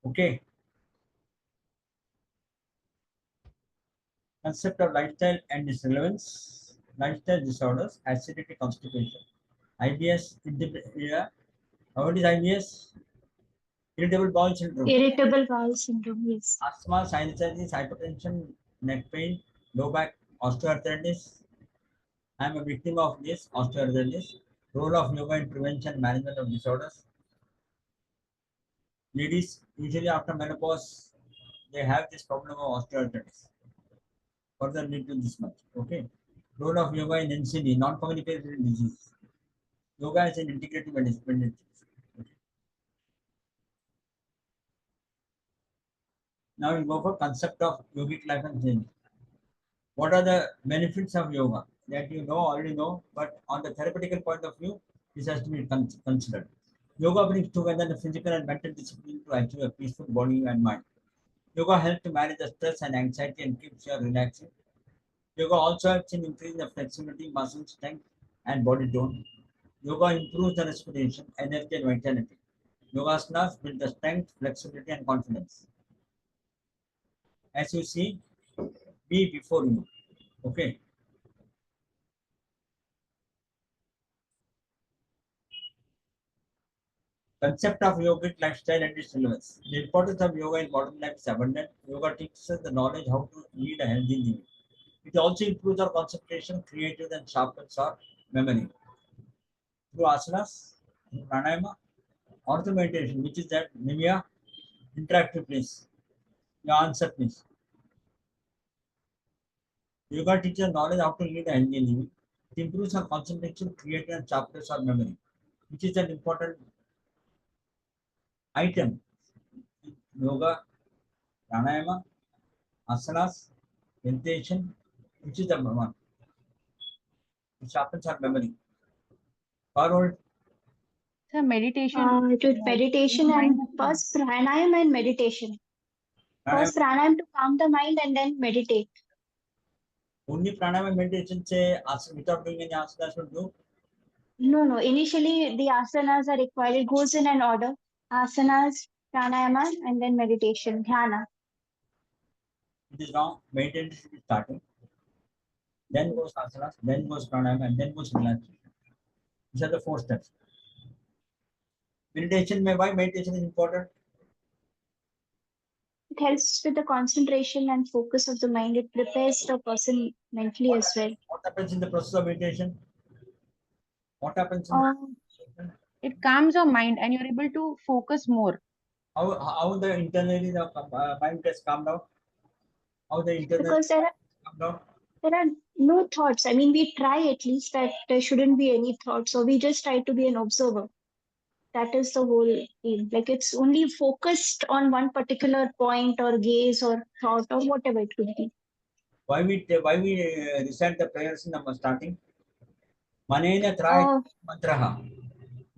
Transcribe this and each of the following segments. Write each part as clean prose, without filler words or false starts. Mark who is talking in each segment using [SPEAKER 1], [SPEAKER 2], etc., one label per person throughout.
[SPEAKER 1] Okay. Concept of lifestyle and its relevance. Lifestyle disorders, acidity, constipation. IBS, what is IBS? Irritable bowel syndrome.
[SPEAKER 2] Irritable bowel syndrome, yes.
[SPEAKER 1] Asthma, sinusitis, hypertension, neck pain, low back, osteoarthritis. I am a victim of this osteoarthritis. Role of yoga in prevention management of disorders. Ladies, usually after menopause, they have this problem of osteoarthritis. Further need to this much. Okay. Role of yoga in NCD, non-communicable disease. Yoga is an integrative medicine. Okay. Now we go for concept of yogic life and change. What are the benefits of yoga that you know already know, but on the therapeutical point of view, this has to be considered. Yoga brings together the physical and mental discipline to achieve a peaceful body and mind. Yoga helps to manage the stress and anxiety and keeps you relaxing. Yoga also helps in increasing the flexibility, muscle strength, and body tone. Yoga improves the respiration, energy, and vitality. Yogasanas build the strength, flexibility, and confidence. As you see, be before you. Okay. Concept of yogic lifestyle and its relevance. The importance of yoga in modern life is abundant. Yoga teaches us the knowledge how to lead a healthy living. It also improves our concentration, creativity, and sharpens our memory. Through asanas, through pranayama, or through meditation, which is that Nivya interactive please. Your answer please. Yoga teaches knowledge how to lead a healthy living. It improves our concentration, creativity, and sharpness our memory, which is an important item. Yoga, pranayama, asanas, meditation, which is the one. It sharpens our memory. Forward,
[SPEAKER 3] So meditation,
[SPEAKER 2] To meditation and first pranayam and meditation.
[SPEAKER 1] pranayama,
[SPEAKER 2] First pranayam to calm the mind and then meditate.
[SPEAKER 1] only pranayama meditation say without doing any asanas will do.
[SPEAKER 2] No, no. Initially, the asanas are required. It goes in an order. Asanas, pranayama, and then meditation, dhyana.
[SPEAKER 1] It is wrong. Meditation should be starting. Then goes asanas, then goes pranayama, and then goes relaxation. These are the four steps. Meditation, why meditation is important?
[SPEAKER 2] It helps with the concentration and focus of the mind. It prepares the person mentally
[SPEAKER 1] What
[SPEAKER 2] as well.
[SPEAKER 1] happens, what happens in the process of meditation? What happens in the
[SPEAKER 2] Uh,
[SPEAKER 1] meditation?
[SPEAKER 3] it calms your mind and you're able to focus more.
[SPEAKER 1] How the internally the mind gets calmed down? How the internal
[SPEAKER 2] because
[SPEAKER 1] calmed down?
[SPEAKER 2] there are no thoughts. I mean, we try at least that there shouldn't be any thoughts. So we just try to be an observer. That is the whole aim. Like it's only focused on one particular point or gaze or thought or whatever it could be.
[SPEAKER 1] Why we recite the prayers in the starting? Manena try
[SPEAKER 2] Uh,
[SPEAKER 1] mantraha.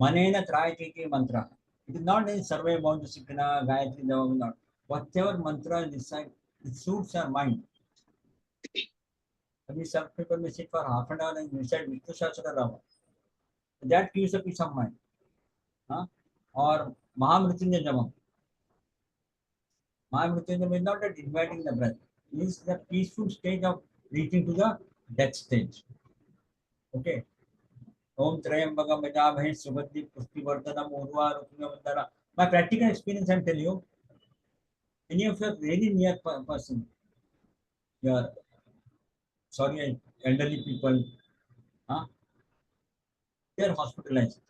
[SPEAKER 1] Manena try kiki mantra. It is not in survey about the Sikana, Gayatri, not. Whatever mantra is recite, it suits your mind. Maybe some people may sit for half an hour and recite Vishnu Sahasranama. That gives a peace of mind. Huh? Or Mahamrityunjay Jamam. Mahamrityunjay is not that inviting the breath. It is the peaceful stage of reaching to the death stage. Okay. Om Trayambagam Vijabhain Subhadhi Pushtivartanam Urva Rukmavandana. My practical experience, I'm telling you, any of your really near person, your sorry, elderly people, huh, they're hospitalized.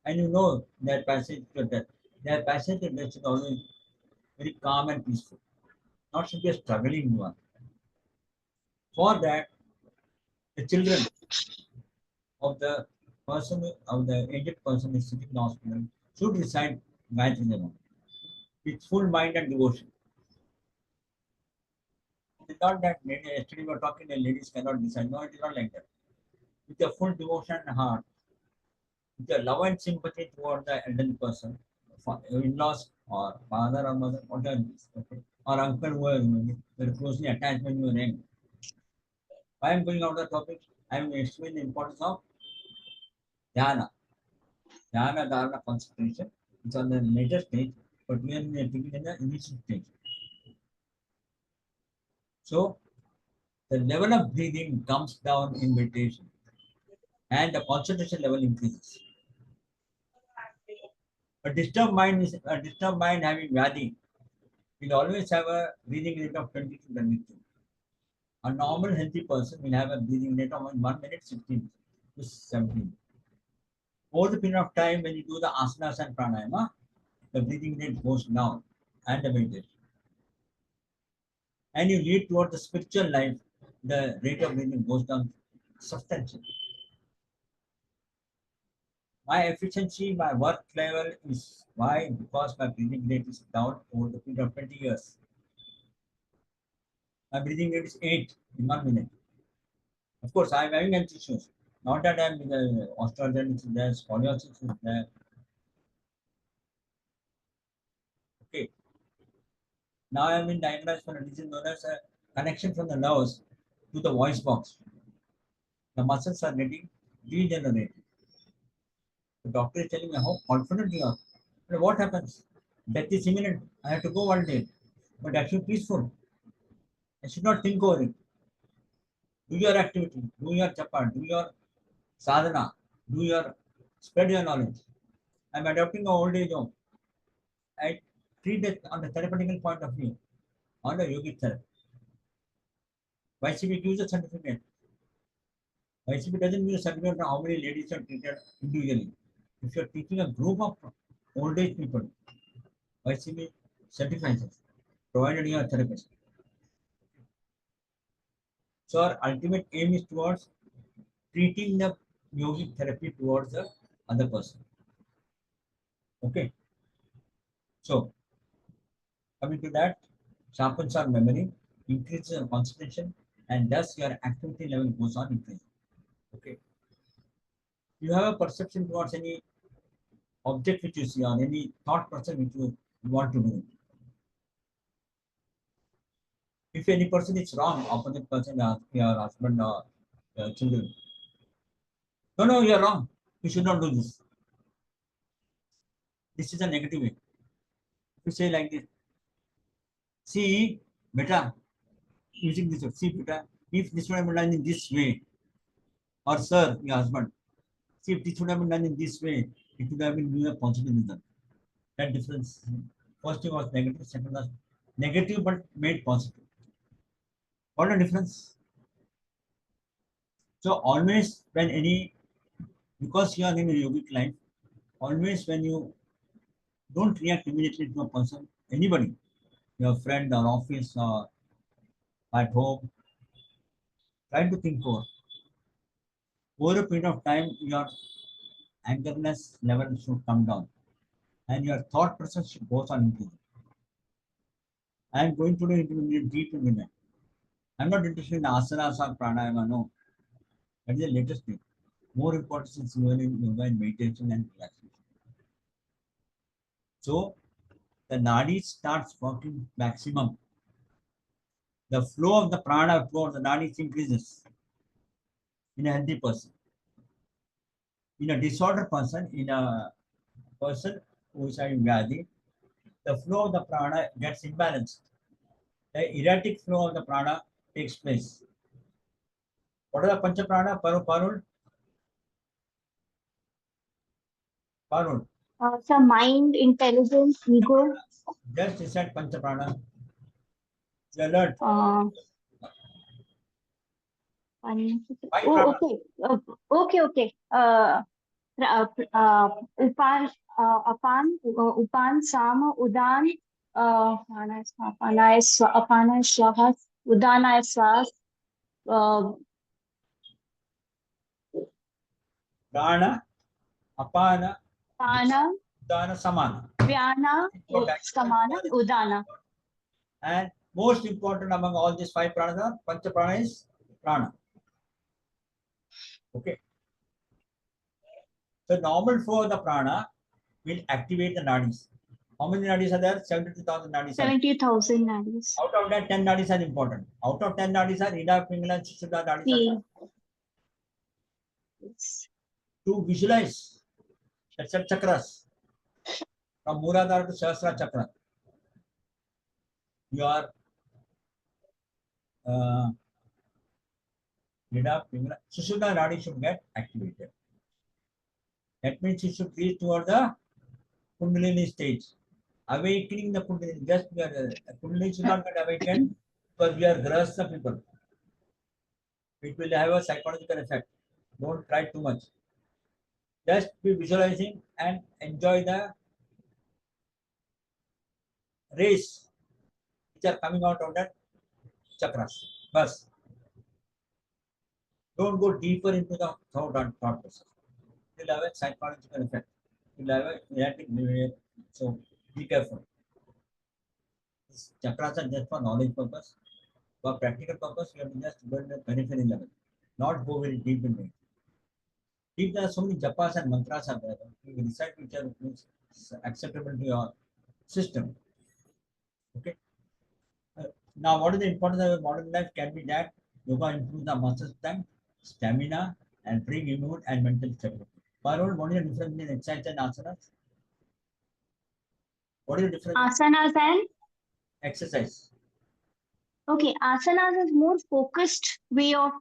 [SPEAKER 1] And you know their passage to death. Their passage to death is always very calm and peaceful. Not should be a struggling one. For that, the children of the of the aged person is sitting in the hospital should recite Gayatri Japa with full mind and devotion. It is not that yesterday we were talking that ladies cannot decide. No, it is not like that. With a full devotion and heart, with a love and sympathy toward the elderly person, in-laws or father or mother, whatever it is, okay, or uncle who are very closely attached when you are young. Why I am going out of the topic? I am explaining the importance of dhyana, dhyana, dharana, concentration. It's on the later stage. but we are taking in the initial stage. So the level of breathing comes down in meditation and the concentration level increases. A disturbed mind having Vyadi will always have a breathing rate of 20 to 22. A normal healthy person will have a breathing rate of 1 minute 16 to 17. Over the period of time, when you do the asanas and pranayama, the breathing rate goes down and the meditation. And you lead towards the spiritual life, the rate of breathing goes down substantially. My efficiency, my work level is why? Because my breathing rate is down over the period of 20 years. My breathing rate is 8 in 1 minute. Of course, I am having health issues. Not that I am with the osteoarthritis is there, scoliosis is there. Okay. Now I am in diagnosed for a disease known as a connection from the nerves to the voice box. The muscles are getting degenerated. The doctor is telling me how confident you are. But what happens? Death is imminent. I have to go one day. But I should be peaceful. I should not think over it. Do your activity, do your japa, do your sadhana, do your spread your knowledge. I'm adopting an old age home. I treat it on the therapeutical point of view, on the yogic therapy. YCB gives a certificate. YCB doesn't give a certificate on how many ladies are treated individually. If you're teaching a group of old age people, YCB certifies it, provided you are a therapist. So our ultimate aim is towards treating the yogic therapy towards the other person. Okay. So coming to that, sharpens our memory, increases our concentration, and thus your activity level goes on increasing. Okay. You have a perception towards any object which you see or any thought process which you want to do. If any person is wrong, opposite person, your husband or your children, no, no, you are wrong. You should not do this. This is a negative way. If you say like this, see, beta, using this word, see, beta, if this would have been done in this way, or sir, your husband, see, if this would have been done in this way, it would have been given a positive result. That difference. First thing was negative, second was negative but made positive. What a difference. So always when any, because you are in a yogic life, always when you don't react immediately to a person, anybody, your friend or office or at home, try to think over a period of time, your angerness level should come down and your thought process should go on increasing. I am going to do intermediate deep in minute. I'm not interested in asanas or pranayama, no. That is the latest thing. More important is learning yoga and meditation and relaxation. So the nadi starts working maximum. The flow of the prana flow of the nadis increases in a healthy person. In a disordered person, in a person who is having vyadi, the flow of the prana gets imbalanced. The erratic flow of the prana takes place. What are the pancha prana? Parul.
[SPEAKER 2] So mind, intelligence, ego.
[SPEAKER 1] Just decide pancha prana. Be alert.
[SPEAKER 2] Uh,
[SPEAKER 1] Five
[SPEAKER 2] oh,
[SPEAKER 1] prana.
[SPEAKER 2] okay. Okay. Upan, Upan, Sama, Udan, Apana, Swaha, Udana, Swas,
[SPEAKER 1] Prana, apana,
[SPEAKER 2] Pana,
[SPEAKER 1] udana, samana.
[SPEAKER 2] Vyana,
[SPEAKER 1] So that
[SPEAKER 2] Samana, Udana.
[SPEAKER 1] and most important among all these five pranas are pancha prana is prana. Okay. So normal flow of the prana will activate the nadis. How many nadis are there? 72,000 nadis are there.
[SPEAKER 2] 70,000 nadis.
[SPEAKER 1] Out of that, 10 nadis are important. Out of 10 nadis are Ida, Pingala, Shuddha nadis are
[SPEAKER 2] See.
[SPEAKER 1] there.
[SPEAKER 2] Yes.
[SPEAKER 1] To visualize the set chakras. From Muladhara to Sahasrara Chakra, your Sushumna Nadi should get activated. That means you should reach toward the Kundalini stage. Awakening the Kundalini, just Kundalini should not get awakened because we are grahastha people. It will have a psychological effect. Don't try too much. Just be visualizing and enjoy the rays which are coming out of that chakras. First, don't go deeper into the thought process. It will have a psychological effect. It will have a erratic behavior. So be careful. These chakras are just for knowledge purpose. For practical purpose, we have to just go in the periphery level, not go very deep into it. If there are so many japas and mantras are there, you decide which are acceptable to your system. Okay. Now, what is the importance of modern life? Can be that yoga improves the muscle strength, stamina, and bring immune and mental stability. Parul, what is the difference between exercise and asanas? What is the difference?
[SPEAKER 2] Asanas and
[SPEAKER 1] Exercise.
[SPEAKER 2] okay, asanas is more focused way of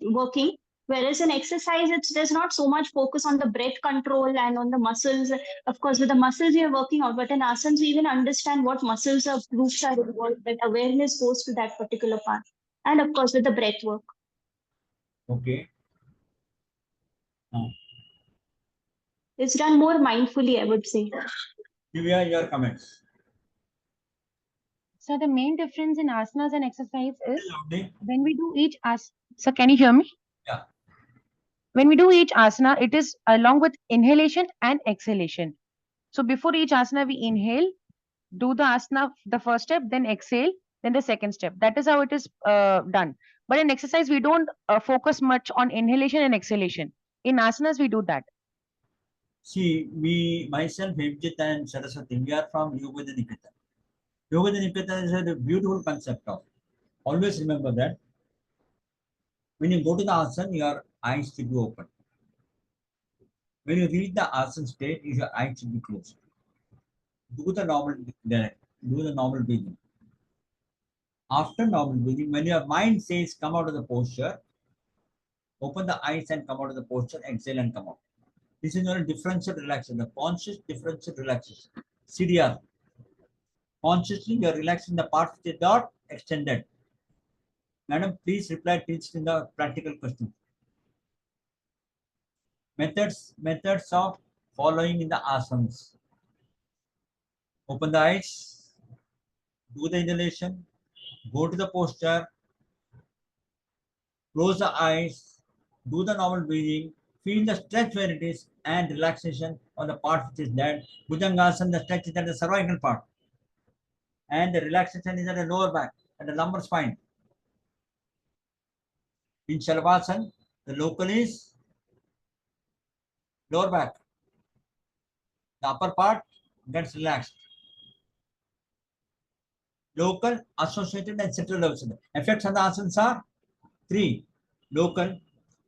[SPEAKER 2] working, whereas in exercise, it does not so much focus on the breath control and on the muscles. Of course, with the muscles you're working out, but in asanas, we even understand what muscles or groups are involved, that awareness goes to that particular part. And of course, with the breath work.
[SPEAKER 1] Okay.
[SPEAKER 2] It's done more mindfully, I would say.
[SPEAKER 1] Divya, your comments.
[SPEAKER 3] So the main difference in asanas and exercise is
[SPEAKER 1] Loudly.
[SPEAKER 3] when we do each asana. So can you hear me?
[SPEAKER 1] Yeah.
[SPEAKER 3] When we do each asana, it is along with inhalation and exhalation. So before each asana, we inhale, do the asana, the first step, then exhale, then the second step. That is how it is done. But in exercise, we don't focus much on inhalation and exhalation. In asanas, we do that.
[SPEAKER 1] See, me, myself, Hemjit and Saraswati, we are from Yoga Nikita. Yoga Nikita is a beautiful concept of. Always remember that when you go to the asana, your eyes should be open. When you reach the asana state, your eyes should be closed. Do the normal do the normal breathing. After normal breathing, when your mind says come out of the posture, open the eyes and come out of the posture, exhale and come out. This is your differential relaxation, the conscious differential relaxation. CDR. Consciously, you are relaxing the parts which are not extended. Madam, please reply teach in the practical question. Methods of following in the asanas. Open the eyes, do the inhalation, go to the posture, close the eyes, do the normal breathing, feel the stretch where it is, and relaxation on the part which is dead. Bhujangasana, the stretch is at the cervical part, and the relaxation is at the lower back and the lumbar spine. In Shalabhasana, the local is lower back. The upper part gets relaxed. Local, associated, and central nervous system. Effects on the asanas are three: local,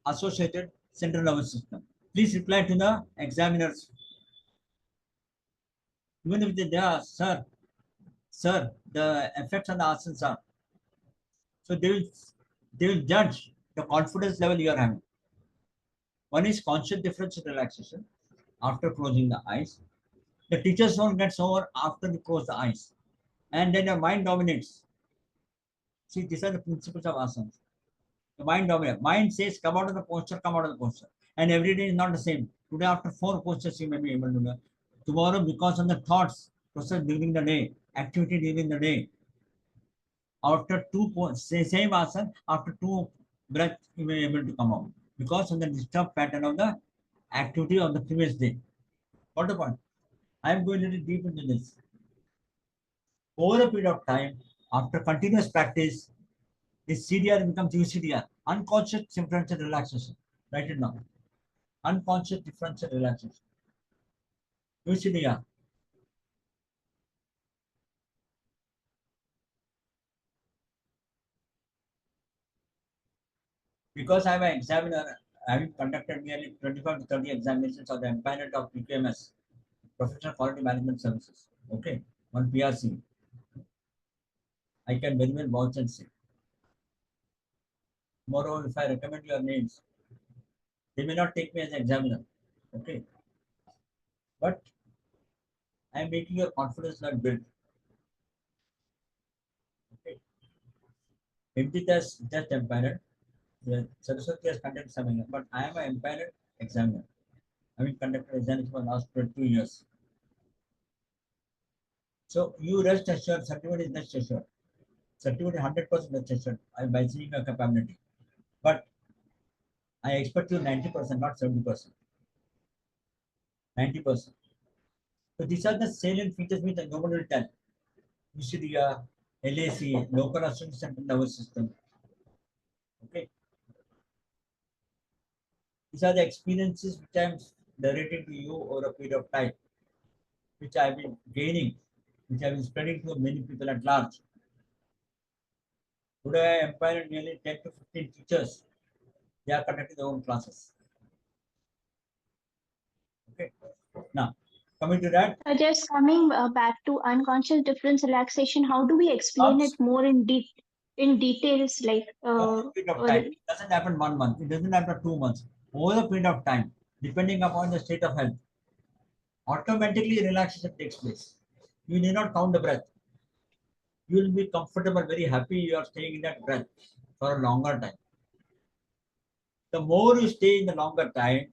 [SPEAKER 1] associated, central nervous system. Please reply to the examiners. Even if they are, sir, the effects on the asanas are. So they will judge the confidence level you are having. One is conscious differential relaxation after closing the eyes. The teacher's zone gets over after you close the eyes. And then your mind dominates. See, these are the principles of asanas. The mind dominates. Mind says, come out of the posture, come out of the posture. And every day is not the same. Today, after 4 postures, you may be able to do. Tomorrow, because of the thoughts process during the day, activity during the day, after same asana, after 2 breaths, you may be able to come out. Because of the disturbed pattern of the activity of the previous day. What the point? I am going a little deep into this. Over a period of time, after continuous practice, this CDR becomes UCDR, unconscious differential relaxation. Write it down. Unconscious differential relaxation. UCDR. Because I am an examiner, having conducted nearly 25 to 30 examinations of the empanelment of PQMS, professional quality management services. Okay, one PRC. I can very well vouch and say. Moreover, if I recommend your names, they may not take me as an examiner. Okay, but I am making your confidence not built. Okay, MD just empaneled. Yeah, Saraswati has conducted examiner, but I am an empaneled examiner. I mean, conducted examination for the last 22 years. So you rest assured, certificate is rest assured. Certificate is 100% rest assured by seeing your capability. But I expect you 90%, not 70%. 90%. So these are the salient features which nobody will tell. UCDR, LAC, local assistance central nervous system. Okay. These are the experiences which I am narrating to you over a period of time, which I have been gaining, which I have been spreading to many people at large. Today I empowered nearly 10 to 15 teachers. They are conducting their own classes. Okay. Now, coming to that,
[SPEAKER 2] Just coming back to unconscious difference relaxation, how do we explain it
[SPEAKER 1] comes
[SPEAKER 2] more in details, like
[SPEAKER 1] over a period of
[SPEAKER 2] or
[SPEAKER 1] time. It doesn't happen 1 month. It doesn't happen 2 months. Over a period of time, depending upon the state of health, automatically relaxation takes place. You need not count the breath. You will be comfortable, very happy you are staying in that breath for a longer time. The more you stay in the longer time,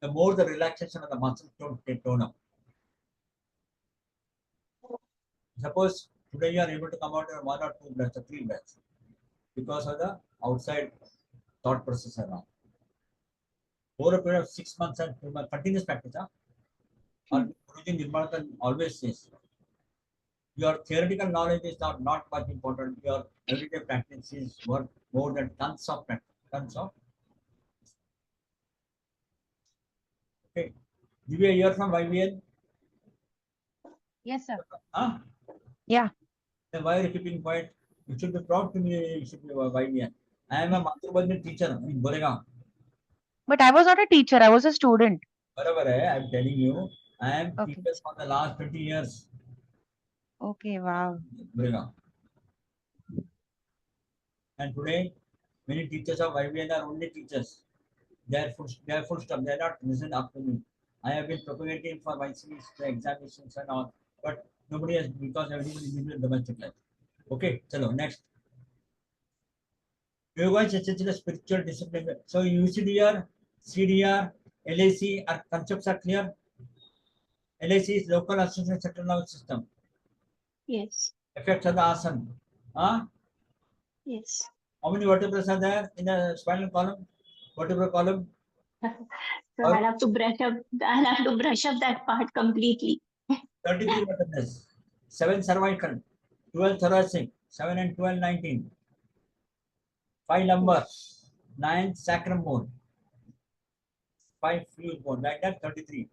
[SPEAKER 1] the more the relaxation of the muscles don't get tone up. Suppose today you are able to come out in 1 or 2 breaths or 3 breaths because of the outside thought process around. Over a period of 6 months and 2 months, continuous practice, or Guruji Nirmalakan always says, your theoretical knowledge is not much important. Your everyday practice is worth more than tons of practice. Tons of. Okay. Give you a year from YBN.
[SPEAKER 3] Yes, sir.
[SPEAKER 1] Huh?
[SPEAKER 3] Yeah.
[SPEAKER 1] Then why are you keeping quiet? You should be proud to me. You should be YBN. I am a Matrubandhan teacher in Goregaon.
[SPEAKER 3] But I was not a teacher, I was a student.
[SPEAKER 1] Wherever I am telling you, I am
[SPEAKER 3] Okay.
[SPEAKER 1] teacher for the last 20 years.
[SPEAKER 3] Okay, wow.
[SPEAKER 1] Goregaon. And today, many teachers of YBN are only teachers. They are full stop. They are not listen up to me. I have been propagating for my series, the examinations and all, but nobody has because everybody is in domestic life. Okay, chalo, next. Yoga is essentially a spiritual discipline. So UCDR, CDR, LAC are concepts are clear. LAC is local association central nervous system.
[SPEAKER 2] yes,
[SPEAKER 1] Effects of the asana. Huh?
[SPEAKER 2] yes.
[SPEAKER 1] How many vertebrae are there in the spinal column? Vertebral column?
[SPEAKER 2] So
[SPEAKER 1] Or
[SPEAKER 2] I'll have to brush up. I'll have to brush up that part completely.
[SPEAKER 1] 33 vertebrae. 7 cervical, 12 thoracic, 7 and 12, 19. 5 lumbar, 9 sacrum bone, 5 fuse bone, like that 33.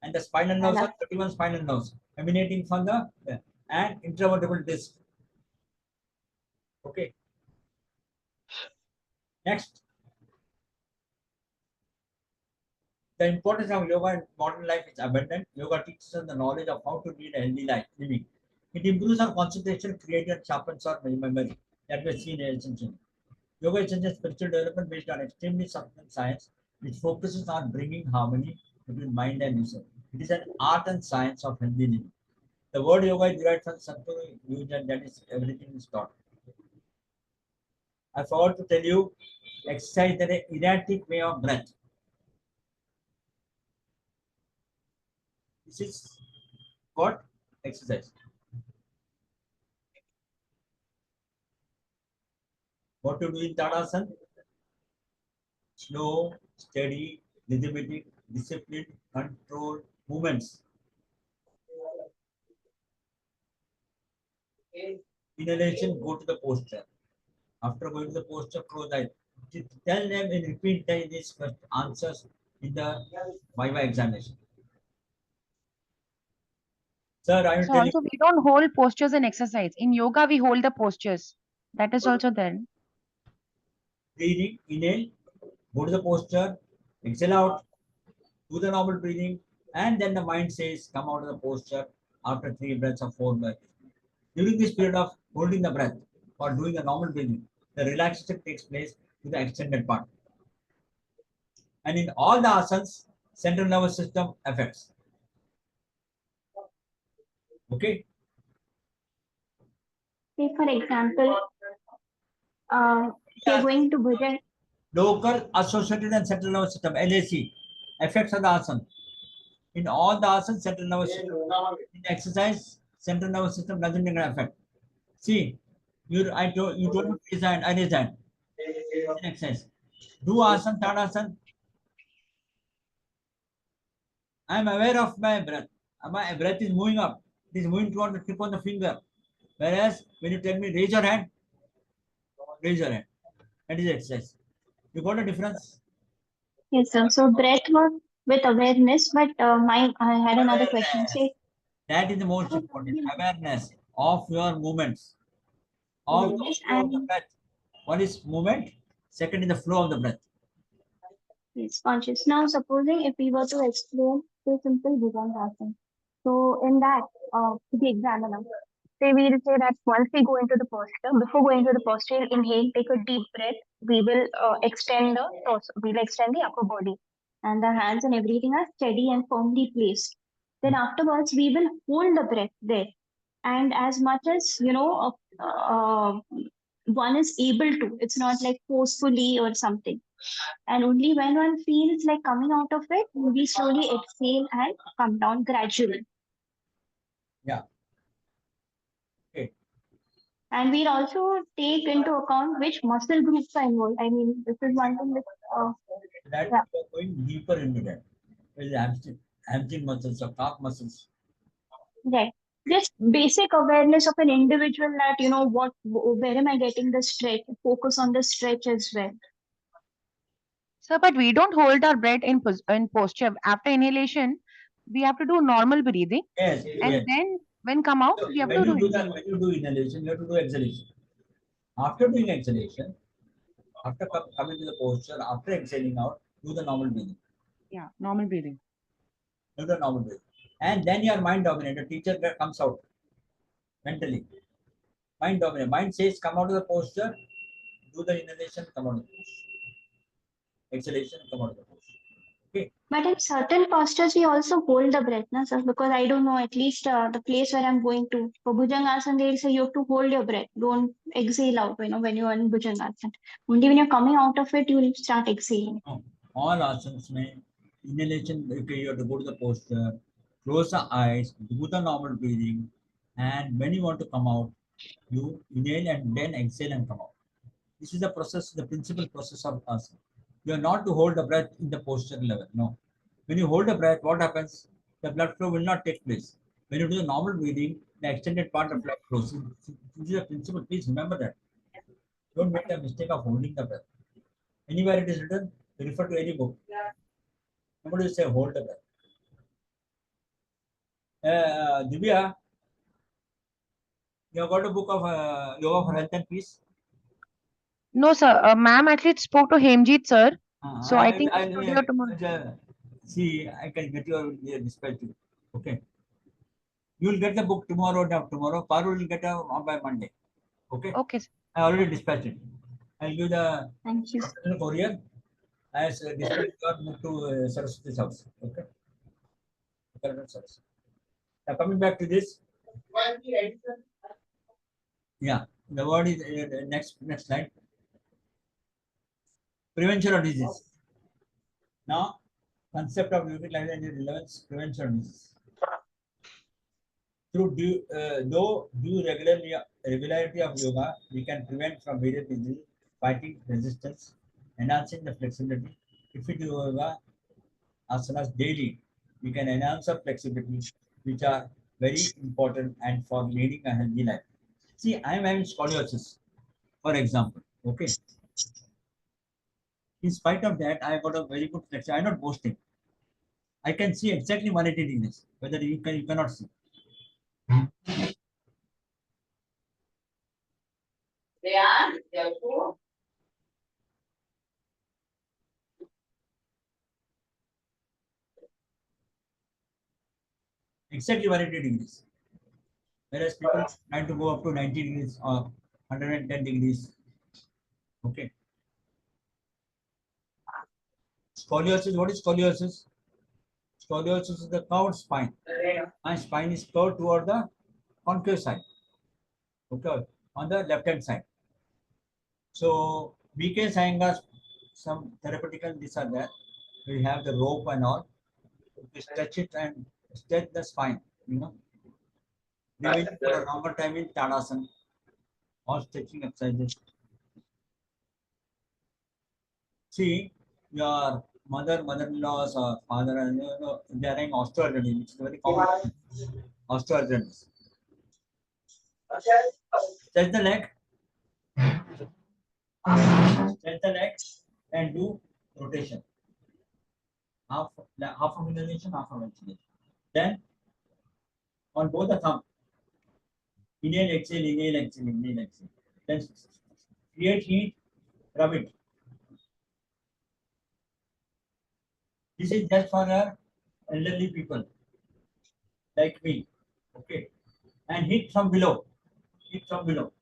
[SPEAKER 1] And the spinal
[SPEAKER 2] I'll
[SPEAKER 1] nerves
[SPEAKER 2] have
[SPEAKER 1] are 31 spinal nerves emanating from the and intravertebral disc. Okay. Next, the importance of yoga in modern life is abundant. Yoga teaches us the knowledge of how to lead a healthy life living. It improves our concentration, creativity, and sharpens our memory. That we have seen essentially. Yoga is a spiritual development based on extremely subtle science, which focuses on bringing harmony between mind and nature. It is an art and science of healthy living. The word yoga is derived from Sanskrit, and that is everything is taught. I forgot to tell you, exercise is an erratic way of breath. This is what exercise. What to do in Tadasana? Slow, steady, rhythmic, disciplined, controlled movements. Inhalation, go to the posture. After going to the posture, close eyes. Tell them and repeat these answers in the Viva examination. Sir, I will
[SPEAKER 3] So
[SPEAKER 1] tell you
[SPEAKER 3] also we don't hold postures in exercise. In yoga, we hold the postures. That is also there.
[SPEAKER 1] breathing, inhale, go to the posture, exhale out, do the normal breathing, And then the mind says, come out of the posture after 3 breaths or 4 breaths. During this period of holding the breath or doing the normal breathing, the relaxation takes place to the extended part. And in all the asanas, central nervous system affects. Okay?
[SPEAKER 2] Say for example, we are going to Bhujan.
[SPEAKER 1] Local associated and central nervous system, LAC, effects of the asana. In all the asanas, central nervous system. In exercise, central nervous system doesn't take an effect. See, you don't resign, I resign. In exercise. Do asana, tadasana. I am aware of my breath. My breath is moving up. It is moving toward the tip of the finger. Whereas when you tell me raise your hand, raise your hand. That is exercise. You got a difference?
[SPEAKER 2] Yes, sir. So breath work with awareness, but I had another question.
[SPEAKER 1] Awareness.
[SPEAKER 2] Say,
[SPEAKER 1] That is the most important. Awareness of your movements, of the
[SPEAKER 2] awareness
[SPEAKER 1] flow of the
[SPEAKER 2] and
[SPEAKER 1] breath. One is movement, second is the flow of the breath.
[SPEAKER 2] yes, conscious. Now, supposing if we were to explain the simple Bhujangasana. So in that, to the examiner, say we'll say that once we go into the posture, before going into the posture, inhale, take a deep breath. We will extend the torso, we'll extend the upper body, and the hands and everything are steady and firmly placed. Then afterwards, we will hold the breath there, and as much as one is able to, it's not like forcefully or something. And only when one feels like coming out of it, we slowly exhale and come down gradually.
[SPEAKER 1] Yeah. Okay.
[SPEAKER 2] And we'll also take into account which muscle groups are involved. I mean, this is one thing that,
[SPEAKER 1] That
[SPEAKER 2] yeah,
[SPEAKER 1] you are going deeper into that. There is hamstring muscles or calf muscles.
[SPEAKER 2] right. Just basic awareness of an individual that, where am I getting the stretch? Focus on the stretch as well.
[SPEAKER 3] So, but we don't hold our breath in posture. After inhalation, we have to do normal breathing,
[SPEAKER 1] Yes,
[SPEAKER 3] and
[SPEAKER 1] yes.
[SPEAKER 3] then when come out,
[SPEAKER 1] So
[SPEAKER 3] we have to do exhalation.
[SPEAKER 1] when you do inhalation, you have to do exhalation. After doing exhalation, after coming to the posture, after exhaling out, do the normal breathing.
[SPEAKER 3] Yeah, normal breathing.
[SPEAKER 1] Do the normal breathing. And then your mind dominant. The teacher comes out mentally. Mind dominant. Mind says, come out of the posture, do the inhalation, come out of the posture. Exhalation, come out of the posture. Okay.
[SPEAKER 2] But in certain postures, we also hold the breath, na, sir? Because I don't know, at least the place where I'm going to. For Bhujangasana, they'll say you have to hold your breath. Don't exhale out, when you're in Bhujangasana. Only when you're coming out of it, you'll start exhaling.
[SPEAKER 1] No. All asanas में inhalation, okay, you have to go to the posture, close the eyes, do the normal breathing, and when you want to come out, you inhale and then exhale and come out. This is the process, the principal process of asana. You are not to hold the breath in the posture level. No. When you hold the breath, what happens? The blood flow will not take place. When you do the normal breathing, the extended part of blood flows. This is the principle. Please remember that. Don't make the mistake of holding the breath. Anywhere it is written, refer to any book. Nobody will say hold the breath. Divya, you have got a book of Yoga for Health and Peace?
[SPEAKER 3] No, sir. Ma'am actually spoke to Hemjit, sir. So I
[SPEAKER 1] I,
[SPEAKER 3] think
[SPEAKER 1] I,
[SPEAKER 3] today or tomorrow.
[SPEAKER 1] see, I can get your dispatch. Okay. You will get the book tomorrow. Tomorrow, Paru will get by Monday. Okay.
[SPEAKER 3] Okay, sir.
[SPEAKER 1] I already dispatched it. I'll give the
[SPEAKER 2] Thank you.
[SPEAKER 1] courier. I dispatched your book to Saraswati's house. Okay. Now coming back to this, yeah, the word is next slide. Prevention of disease. Now, concept of utilization and relevance prevention of disease. Through due regularity of yoga, we can prevent from various diseases, fighting resistance, enhancing the flexibility. If we do yoga asanas daily, we can enhance our flexibility, which are very important and for leading a healthy life. See, I am having scoliosis, for example. Okay. In spite of that, I got a very good flexibility. I'm not boasting. I can see exactly 180 degrees, whether you cannot see. exactly 180 degrees. Whereas people try to go up to 90 degrees or 110 degrees. Okay. Scoliosis, what is scoliosis? Scoliosis is the curved spine. My spine is curved toward the concave side. Okay, on the left hand side. So BK Sayanga's some therapeutical these are there. We have the rope and all. We stretch it and stretch the spine. Remaining for a longer time in Tadasana or stretching exercises. See, your mother-in-laws or father, they are in osteoarthritis, which is very common. Osteoarthritis. Stretch the leg, stretch the leg, and do rotation. Half of inhalation, half of exhalation. Then on both the thumb, inhale, exhale, inhale, exhale, inhale, exhale. Then create heat, rub it. This is just for elderly people like me. Okay. And hit from below. Hit from below.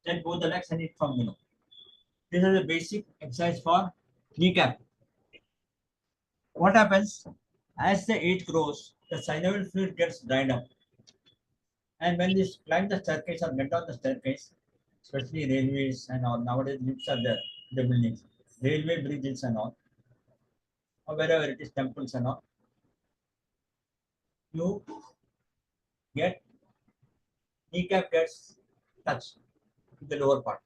[SPEAKER 1] Then both the legs and hit from below. This is a basic exercise for kneecap. What happens? As the age grows, the synovial fluid gets dried up. And when they climb the staircase or get on the staircase, especially railways and all, nowadays lifts are there, the buildings, railway bridges and all, or wherever it is, temples and all, you get kneecap gets touched to the lower part.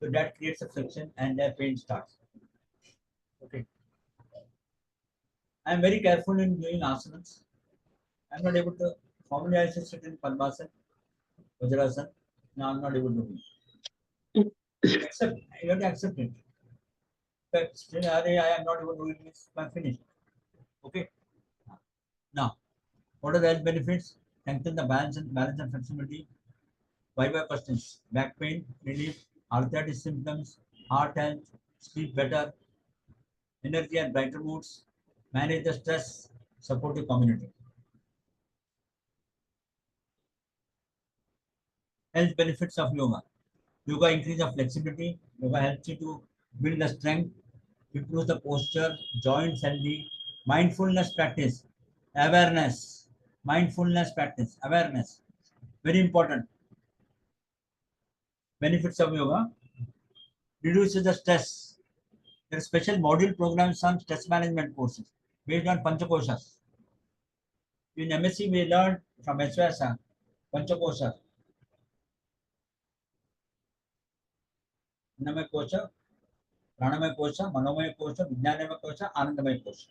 [SPEAKER 1] So that creates a friction and their pain starts. Okay. I am very careful in doing asanas. I am not able to formally I should sit in Padmasana, Vajrasana. Now I am not able to do it. Accept, you have to accept it. But still, I am not able to do it, means I am finished. Okay. Now, what are the health benefits? Strengthen the balance and flexibility. Why questions? Back pain, relief, arthritis symptoms, heart health, sleep better, energy and brighter moods, manage the stress, supportive community. Health benefits of yoga. Yoga increases the flexibility. Yoga helps you to build the strength, improve the posture, joints healthy, mindfulness practice, awareness, mindfulness practice, awareness. Very important. Benefits of yoga. Reduces the stress. There are special module programs on stress management courses based on Panchakoshas. In MSc, we learned from SVASA, Panchakoshas. Annamaya Kosha, Pranamaya Kosha, Manomaya Kosha, Vijnanamaya Kosha, Anandamaya Kosha.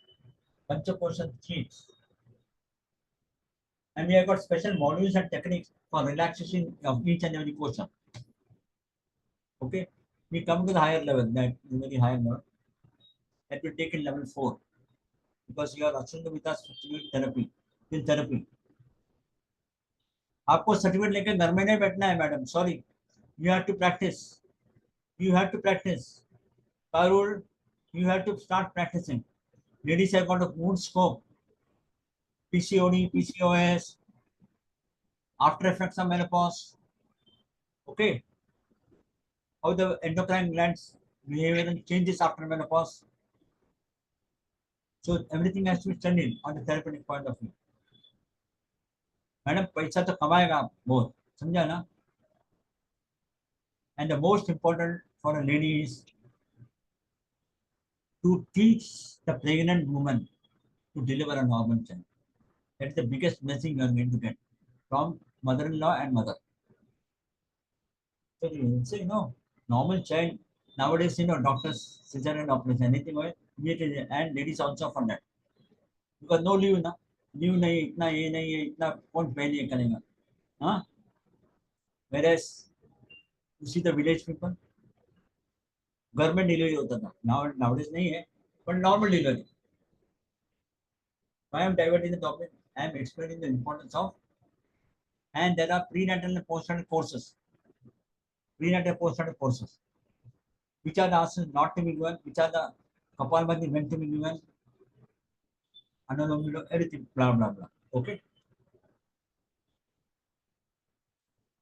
[SPEAKER 1] Panchakosha sheets. And we have got special modules and techniques for relaxation of each and every kosha. Okay. We come to the higher level, that is very higher level. That will take in level 4. Because you are actually with us therapy. In therapy. आपको certificate लेकर घर में नहीं बैठना है madam sorry you have to practice Parul, you have to start practicing. Ladies have got a good scope. PCOD, PCOS, after effects of menopause. Okay. How the endocrine glands behavior and changes after menopause. So everything has to be studied on the therapeutic point of view. Madam पैसा तो कमाएगा आप बहुत समझा ना and the most important for a lady is to teach the pregnant woman to deliver a normal child. That's the biggest blessing you are going to get from mother-in-law and mother. So normal child nowadays, doctors, cesarean operation, anything, and ladies also for that. Because no leave, na. Leave nahi, itna ye nahi hai, itna कौन पहले ये करेगा, हाँ? Whereas you see the village people, घर में delivery होता था. Nowadays नहीं है, but normal delivery. I am diverting the topic. I am explaining the importance of, and there are prenatal and postnatal courses. Prenatal postnatal courses. Which are the asanas not to be given? Which are the Kapalbhati meant to be given? Anulom Vilom, everything, blah blah blah. Okay.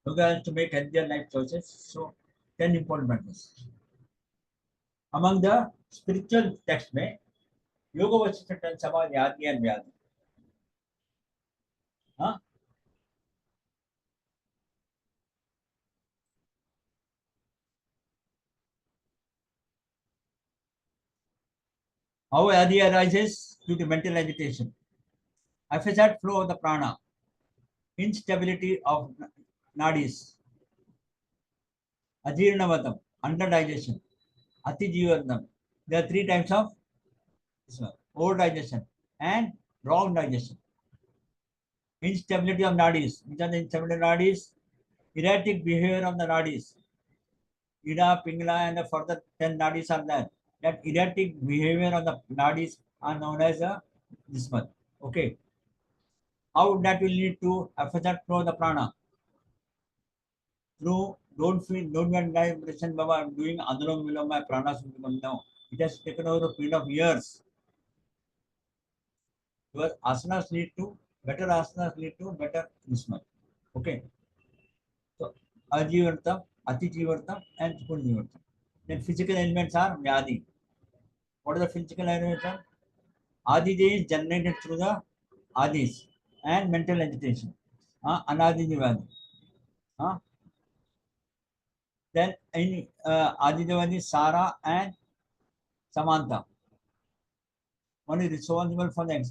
[SPEAKER 1] Yoga has to make healthier life choices. So 10 important matters. Among the spiritual texts में Yoga Vasishtha Tan Samad Yadi and Vyadi. Huh? How Yadi arises due to mental agitation, haphazard flow of the prana, instability of nadis, ajirnavatam, underdigestion, atijivarnam. There are three types of over digestion and wrong digestion. Instability of nadis. Which are the instability of nadis? Erratic behavior of the nadis. Ida, Pingala, and the further 10 nadis are there. That erratic behavior of the nadis are known as a this one. Okay. How that will lead to haphazard flow of the prana? Through don't get the impression Baba I'm doing Anulom Vilom my prana should become now. It has taken over a period of years. Your asanas lead to better asanas lead to better this one. Okay. So Ajivartam, Atijivartam, and Punjivartam. Then physical elements are Vyadi. What are the physical elements? Adiji is generated through the Adis and mental agitation. Anadiji Vyadi. Then in Adijavadi, Sara and Samantha. One is responsible for the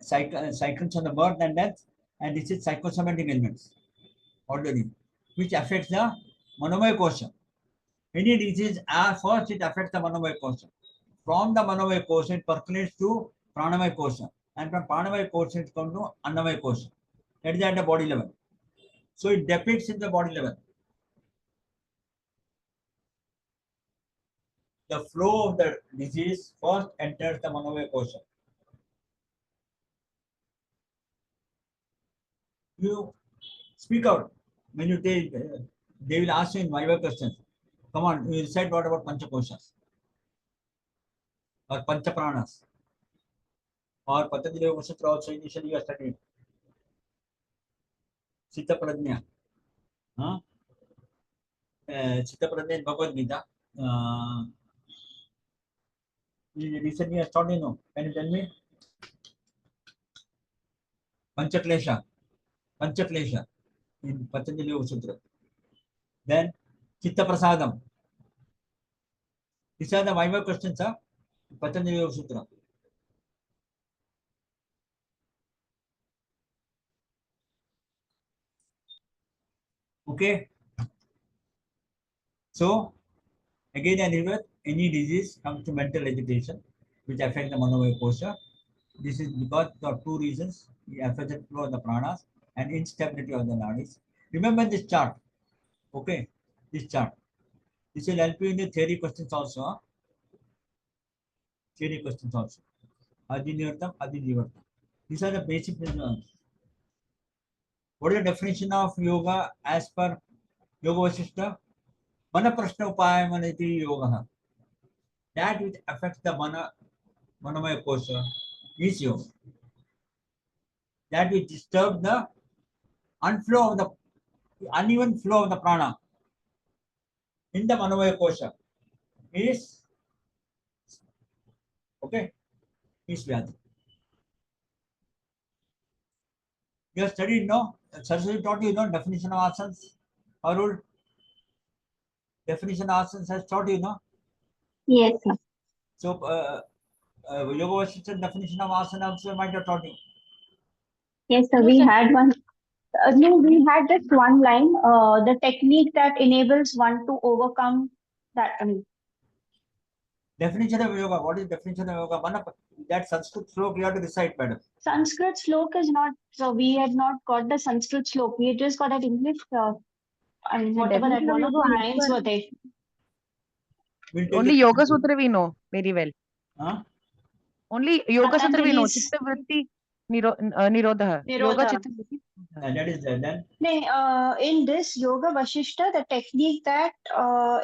[SPEAKER 1] cycles of the birth and death, and this is psychosomatic elements, already, which affects the Manomaya kosha. Any disease, first it affects the Manomaya kosha. From the Manomaya kosha, it percolates to Pranamaya kosha, and from Pranamaya kosha, it comes to Annamaya kosha. That is at the body level. So it depicts in the body level. The flow of the disease first enters the Manomaya kosha. You speak out when you take. They will ask you in Viva questions. Come on, you said what about Panchakoshas or Panchapranas or Patanjali Yoga Sutra also initially you are studied. Chitta Pradnya. Huh? Chitta Pradnya in Bhagavad Gita. Recently I studied, you know. Can you tell me? Panchaklesha. Panchaklesha in Patanjali Yoga Sutra. Then Chitta Prasadam. These are the Viva questions of Patanjali Yoga Sutra. Okay. So again, I repeat, any disease comes to mental agitation, which affects the Manomaya kosha. This is because of two reasons: the affected flow of the pranas and instability of the nadis. Remember this chart. Okay, this chart. This will help you in the theory questions also. Huh? Theory questions also. Adinivartam, Adijivartam. These are the basic principles. What is the definition of yoga as per Yoga Vasishtha? Mana prashna upaya manati yoga. That which affects the Manomaya kosha is yoga. That which disturbs the unflow of the uneven flow of the prana in the Manomaya kosha is okay, is Vyadi. You have studied, no? Saraswati taught you, no? Definition of asanas. Arul, definition of asanas has taught you, no?
[SPEAKER 2] Yes, sir.
[SPEAKER 1] So, Yoga Vasishtha definition of asana also might have taught you.
[SPEAKER 2] Yes, sir.
[SPEAKER 3] No,
[SPEAKER 2] We
[SPEAKER 3] sir.
[SPEAKER 2] had one. No, we had this one line, the technique that enables one to overcome that.
[SPEAKER 1] Definition of yoga. What is definition of yoga? That Sanskrit sloka you have to recite, madam.
[SPEAKER 2] Sanskrit slok is not, so we had not got the Sanskrit slok. We just got that English, and
[SPEAKER 3] The
[SPEAKER 2] whatever that
[SPEAKER 3] definition of
[SPEAKER 2] one or
[SPEAKER 3] yoga
[SPEAKER 2] two
[SPEAKER 3] as
[SPEAKER 2] lines
[SPEAKER 3] per
[SPEAKER 2] were there.
[SPEAKER 1] We'll take
[SPEAKER 3] only
[SPEAKER 1] it.
[SPEAKER 3] Yoga Sutra we know very well.
[SPEAKER 1] Huh?
[SPEAKER 3] Only Yoga Sutra we know.
[SPEAKER 2] Patanjali's,
[SPEAKER 3] Chitta Vritti. Nirodha. Yoga
[SPEAKER 2] Nirodha.
[SPEAKER 3] Chitta Vritti.
[SPEAKER 1] And that is there. Then
[SPEAKER 2] In this Yoga Vashishta, the technique that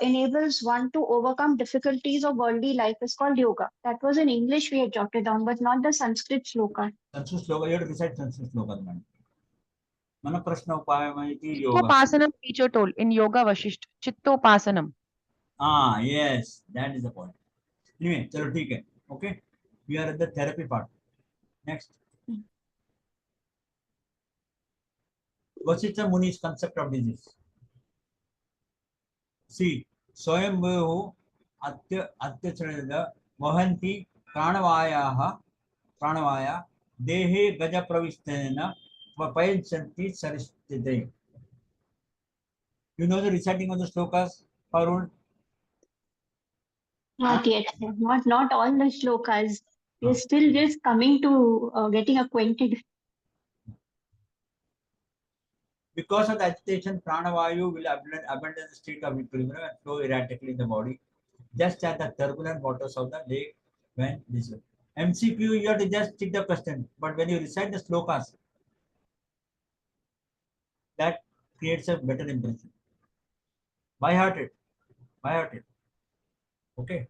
[SPEAKER 2] enables one to overcome difficulties of worldly life is called yoga. That was in English we had jotted down, but not the Sanskrit shloka.
[SPEAKER 1] Sanskrit sloka, you have to recite Sanskrit sloka, man. Mana prashna upayamaiti yoga.
[SPEAKER 3] Chittopasanam teacher told in Yoga Vashisht. Chittopasanam.
[SPEAKER 1] Ah, yes, that is the point. Anyway, chalo theek hai. Okay, we are at the therapy part. Next, Vasishtha Muni's concept of disease. See, Swayambhu Atyacharya Vahanti Pranavaya Dehe Gaja Pravistena Vapayachanti Saristite. You know the reciting of the slokas, Parul?
[SPEAKER 2] Not yet. Not all the shlokas. We're still just coming to getting acquainted.
[SPEAKER 1] Because of the agitation, pranavayu will abandon the state of equilibrium and flow erratically in the body, just as the turbulent waters of the lake when disturbed. MCQ, you have to just tick the question, but when you recite the slokas, that creates a better impression. By heart it. By heart it. Okay.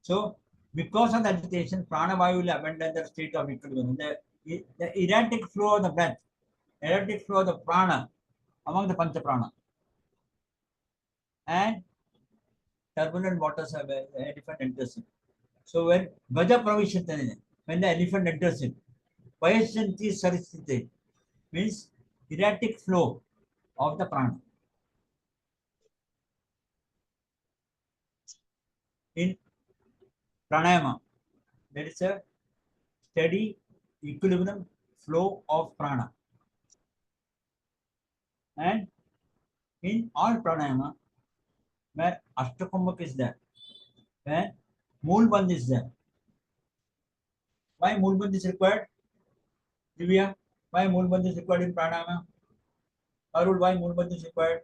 [SPEAKER 1] So, because of the agitation, pranavayu will abandon the state of equilibrium. The erratic flow of the breath, erratic flow of the prana among the pancha prana, and turbulent waters have a elephant enters in. So when Gaja Pravishitane, when the elephant enters in, Payashanti Saristite means erratic flow of the prana. In pranayama, there is a steady equilibrium flow of prana. And in all pranayama, where Ashtakumbhak is there, where Moolbandh is there. Why Moolbandh is required? Divya, why Moolbandh is required in pranayama? Arul, why Moolbandh is required?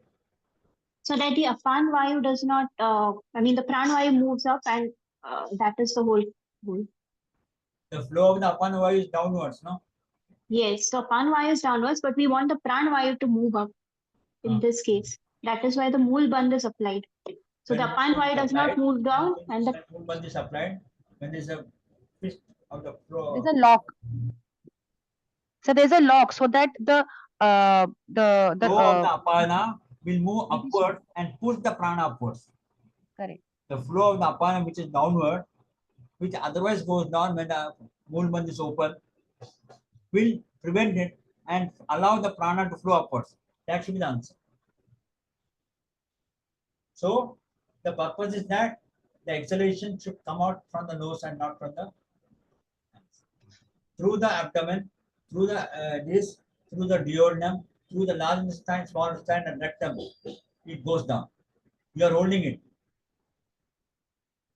[SPEAKER 2] So that the Apan Vayu does not, the Pran Vayu moves up, and that is the whole goal.
[SPEAKER 1] The flow of the Apana Vayu is downwards, no?
[SPEAKER 2] Yes, so Apan Vayu is downwards, but we want the Pran Vayu to move up in this case. That is why the Mool Bandh is applied. So the Apan Vayu does not move down, and the
[SPEAKER 1] Moolbandh is applied when there is a fist of the flow.
[SPEAKER 3] There's a lock. So there's a lock so that the
[SPEAKER 1] Flow of the apana will move
[SPEAKER 3] it is
[SPEAKER 1] upward and push the prana upwards.
[SPEAKER 3] correct.
[SPEAKER 1] The flow of the apana, which is downward, which otherwise goes down when the Moolbandh is open, will prevent it and allow the prana to flow upwards. That should be the answer. So the purpose is that the exhalation should come out from the nose and not from the through the abdomen, through the this, through the duodenum, through the large intestine, small intestine, and rectum. It goes down. You are holding it.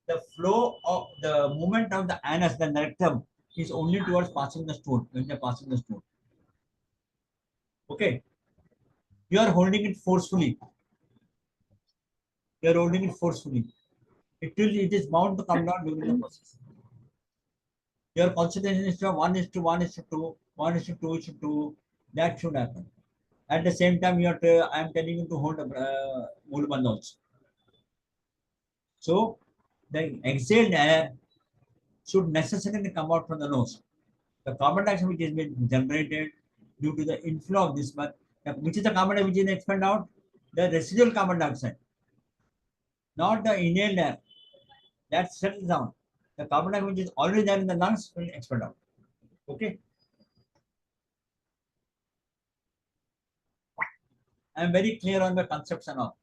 [SPEAKER 1] The flow of the movement of the anus, the rectum, is only towards passing the stool when you're passing the stool. Okay. You are holding it forcefully. You are holding it forcefully. It is bound to come down during the process. Your concentration is to 1:1:2, 1:2:2. That should happen. At the same time, I am telling you to hold a Moolbandh also. So the exhaled air should necessarily come out from the nose. The carbon dioxide which is being generated due to the inflow of this, which is the carbon dioxide which is expelled out? The residual carbon dioxide, not the inhaled air. That settles down. The carbon dioxide which is already there in the lungs will expel out. Okay. I am very clear on the concepts and all.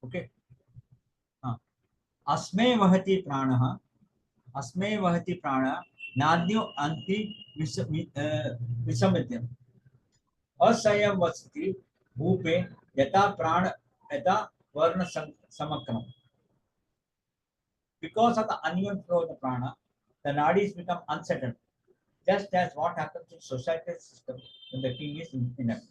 [SPEAKER 1] Okay. अस्मे वहति प्राणः अस्मे वहति प्राण नाद्यो अन्ति विसमित्यम् असंयम वसति भूपे यथा प्राण यथा वर्ण समक्रम. Because of the uneven flow of the prana, the nadis become unsettled, just as what happens in societal system when the king is inactive.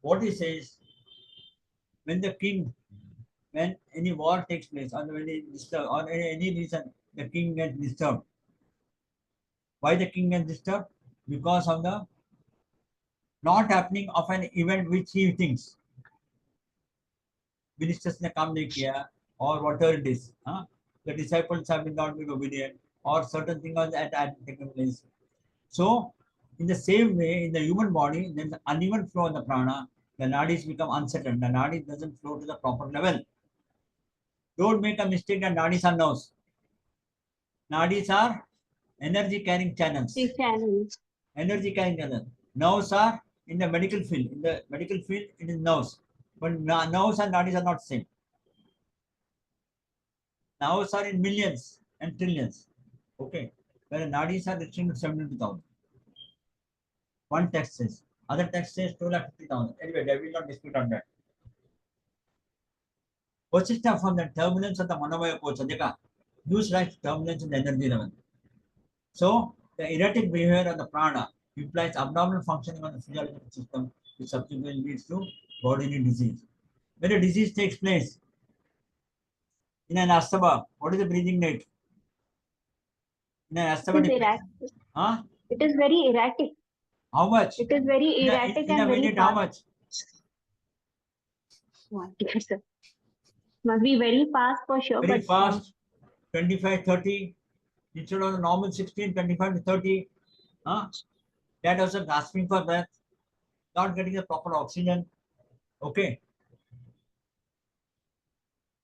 [SPEAKER 1] What he says, when the king when any war takes place or when it disturb or any reason the king gets disturbed. Why the king gets disturbed? Because of the not happening of an event which he thinks ministers ने काम नहीं किया or whatever it is. The disciples have been not been obedient or certain things had taken place. So, in the same way, in the human body, there is uneven flow of the prana. The nadis become unsettled. The nadis doesn't flow to the proper level. Don't make a mistake that nadis are nerves. Nadis are energy carrying channels.
[SPEAKER 2] The channels.
[SPEAKER 1] Energy carrying channels. Nerves are in the medical field. In the medical field, it is nerves. But nerves and nadis are not same. Nerves are in millions and trillions. Okay. Where nadis are restricted to 72,000. One text says. Other text says 250,000. Anyway, I will not dispute on that. Persistent from the turbulence of the Manovaya Kochadeka, use like turbulence in the energy level. So, the erratic behavior of the prana implies abnormal functioning of the physiological system, which subsequently leads to bodily disease. When a disease takes place in an asthma, what is the breathing rate? In an
[SPEAKER 2] It
[SPEAKER 1] asthma
[SPEAKER 2] is
[SPEAKER 1] depression,
[SPEAKER 2] erratic.
[SPEAKER 1] huh?
[SPEAKER 2] It is very erratic.
[SPEAKER 1] How much?
[SPEAKER 2] It is very erratic
[SPEAKER 1] In a
[SPEAKER 2] and very
[SPEAKER 1] minute, how
[SPEAKER 2] fast.
[SPEAKER 1] much?
[SPEAKER 2] Yes, sir. Must be very fast for sure,
[SPEAKER 1] Very
[SPEAKER 2] but
[SPEAKER 1] fast, 25, 30, instead of the normal 16, 25 to 30. Huh? That also gasping for breath, not getting the proper oxygen. Okay.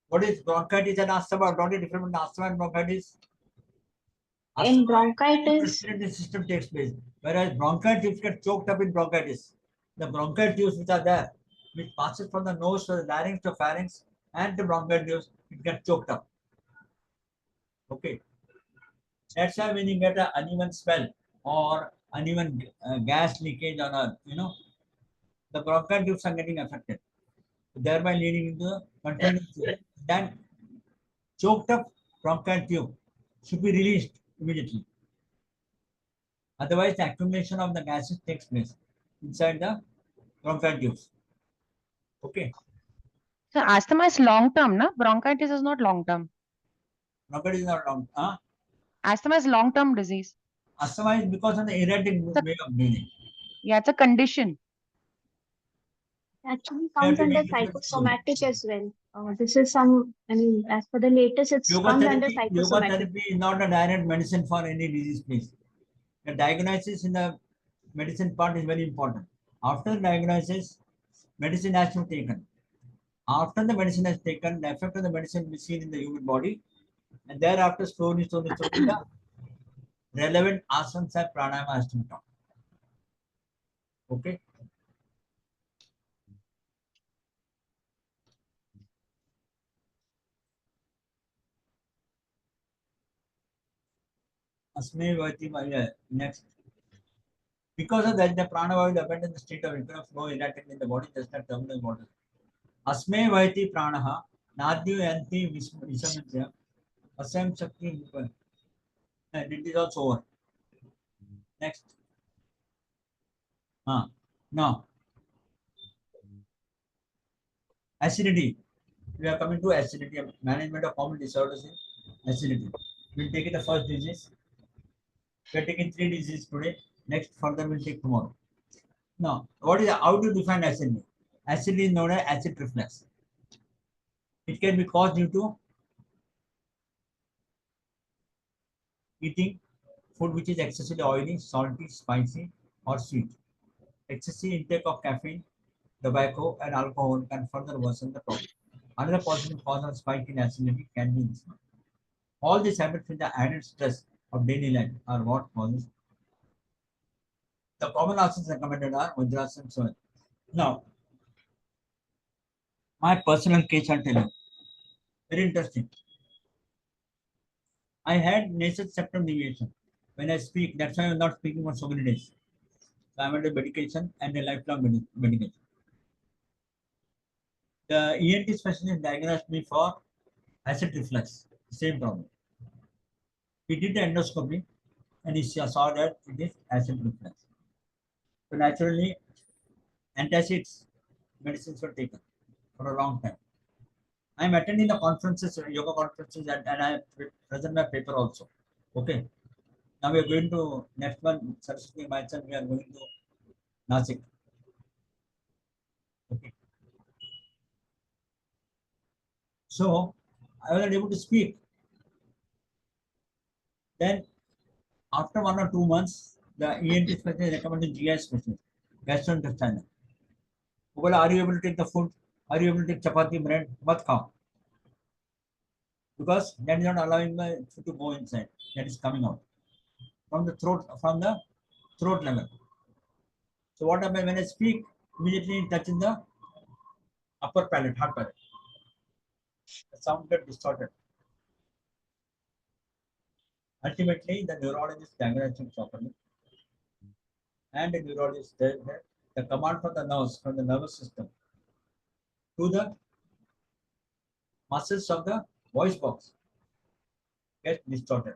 [SPEAKER 1] What is bronchitis and asthma? Totally different from asthma and bronchitis.
[SPEAKER 2] in
[SPEAKER 1] Asthma,
[SPEAKER 2] bronchitis,
[SPEAKER 1] respiratory system takes place, whereas bronchitis get choked up in bronchitis. The bronchial tubes which are there, which passes from the nose to the larynx to pharynx and the bronchial tubes, it gets choked up. Okay. That's why when you get an uneven smell or uneven gas leakage on a, the bronchial tubes are getting affected, thereby leading into continuous. Then choked up bronchial tube should be released immediately. Otherwise, the accumulation of the gases takes place inside the bronchial tubes. Okay.
[SPEAKER 3] So asthma is long term, na? Bronchitis is not long term.
[SPEAKER 1] Bronchitis is not long.
[SPEAKER 3] Asthma is long term disease.
[SPEAKER 1] Asthma is because of the erratic
[SPEAKER 3] So,
[SPEAKER 1] way of breathing.
[SPEAKER 3] yeah, it's a condition.
[SPEAKER 2] actually
[SPEAKER 1] You have
[SPEAKER 2] comes
[SPEAKER 1] to
[SPEAKER 2] under
[SPEAKER 1] be different slowly.
[SPEAKER 2] psychosomatic as well. This is some, I mean, as per the latest, it's comes under
[SPEAKER 1] Yoga
[SPEAKER 2] psychosomatic.
[SPEAKER 1] therapy is not a direct medicine for any disease, please. The diagnosis in the medicine part is very important. After the diagnosis, medicine has to be taken. After the medicine is taken, the effect of the medicine will be seen in the human body, and thereafter, slowly, the relevant asanas and pranayama has to be taught. Okay. Asme Vati next. Because of that, the prana will abandon the state of internal flow erratic in the body, just like terminal water. Asme Vati pranaha, Nadyu Yanti Visamitya, Asam Shakti. And it is also over. Next. Now, acidity. We are coming to acidity, management of common disorders in acidity. We'll take it the first disease. We are taking 3 diseases today. Next, further we'll take tomorrow. Now, how do you define acidity? Acidity is known as acid reflux. It can be caused due to eating food which is excessively oily, salty, spicy, or sweet. Excessive intake of caffeine, tobacco, and alcohol can further worsen the problem. Another possible cause of spike in acidity can be this one. All these habits with the added stress of daily life are what causes. The common asanas recommended are Vajrasana and so on. Now, my personal case I'll tell you. Very interesting. I had nasal septum deviation. When I speak, that's why I'm not speaking for so many days. So I'm under medication and a lifelong medication. The ENT specialist diagnosed me for acid reflux, same problem. He did the endoscopy and he saw that it is acid reflux. So naturally, antacids medicines were taken for a long time. I'm attending the conferences, yoga conferences, and I present my paper also. Okay. Now we are going to next month, Saraswati myself, we are going to Nasik. Okay. So I was not able to speak. Then after 1 or 2 months, the ENT specialist recommended GI specialist, gastrointestinal. Well, are you able to take the food? Are you able to take chapati, bread? But how? Because that is not allowing the food to go inside. That is coming out from the throat level. So what happens when I speak? Immediately it touches the upper palate, hard palate. The sound gets distorted. Ultimately, the neurologist diagnosed it properly, and the neurologist said that the command from the nerves, from the nervous system to the muscles of the voice box gets distorted.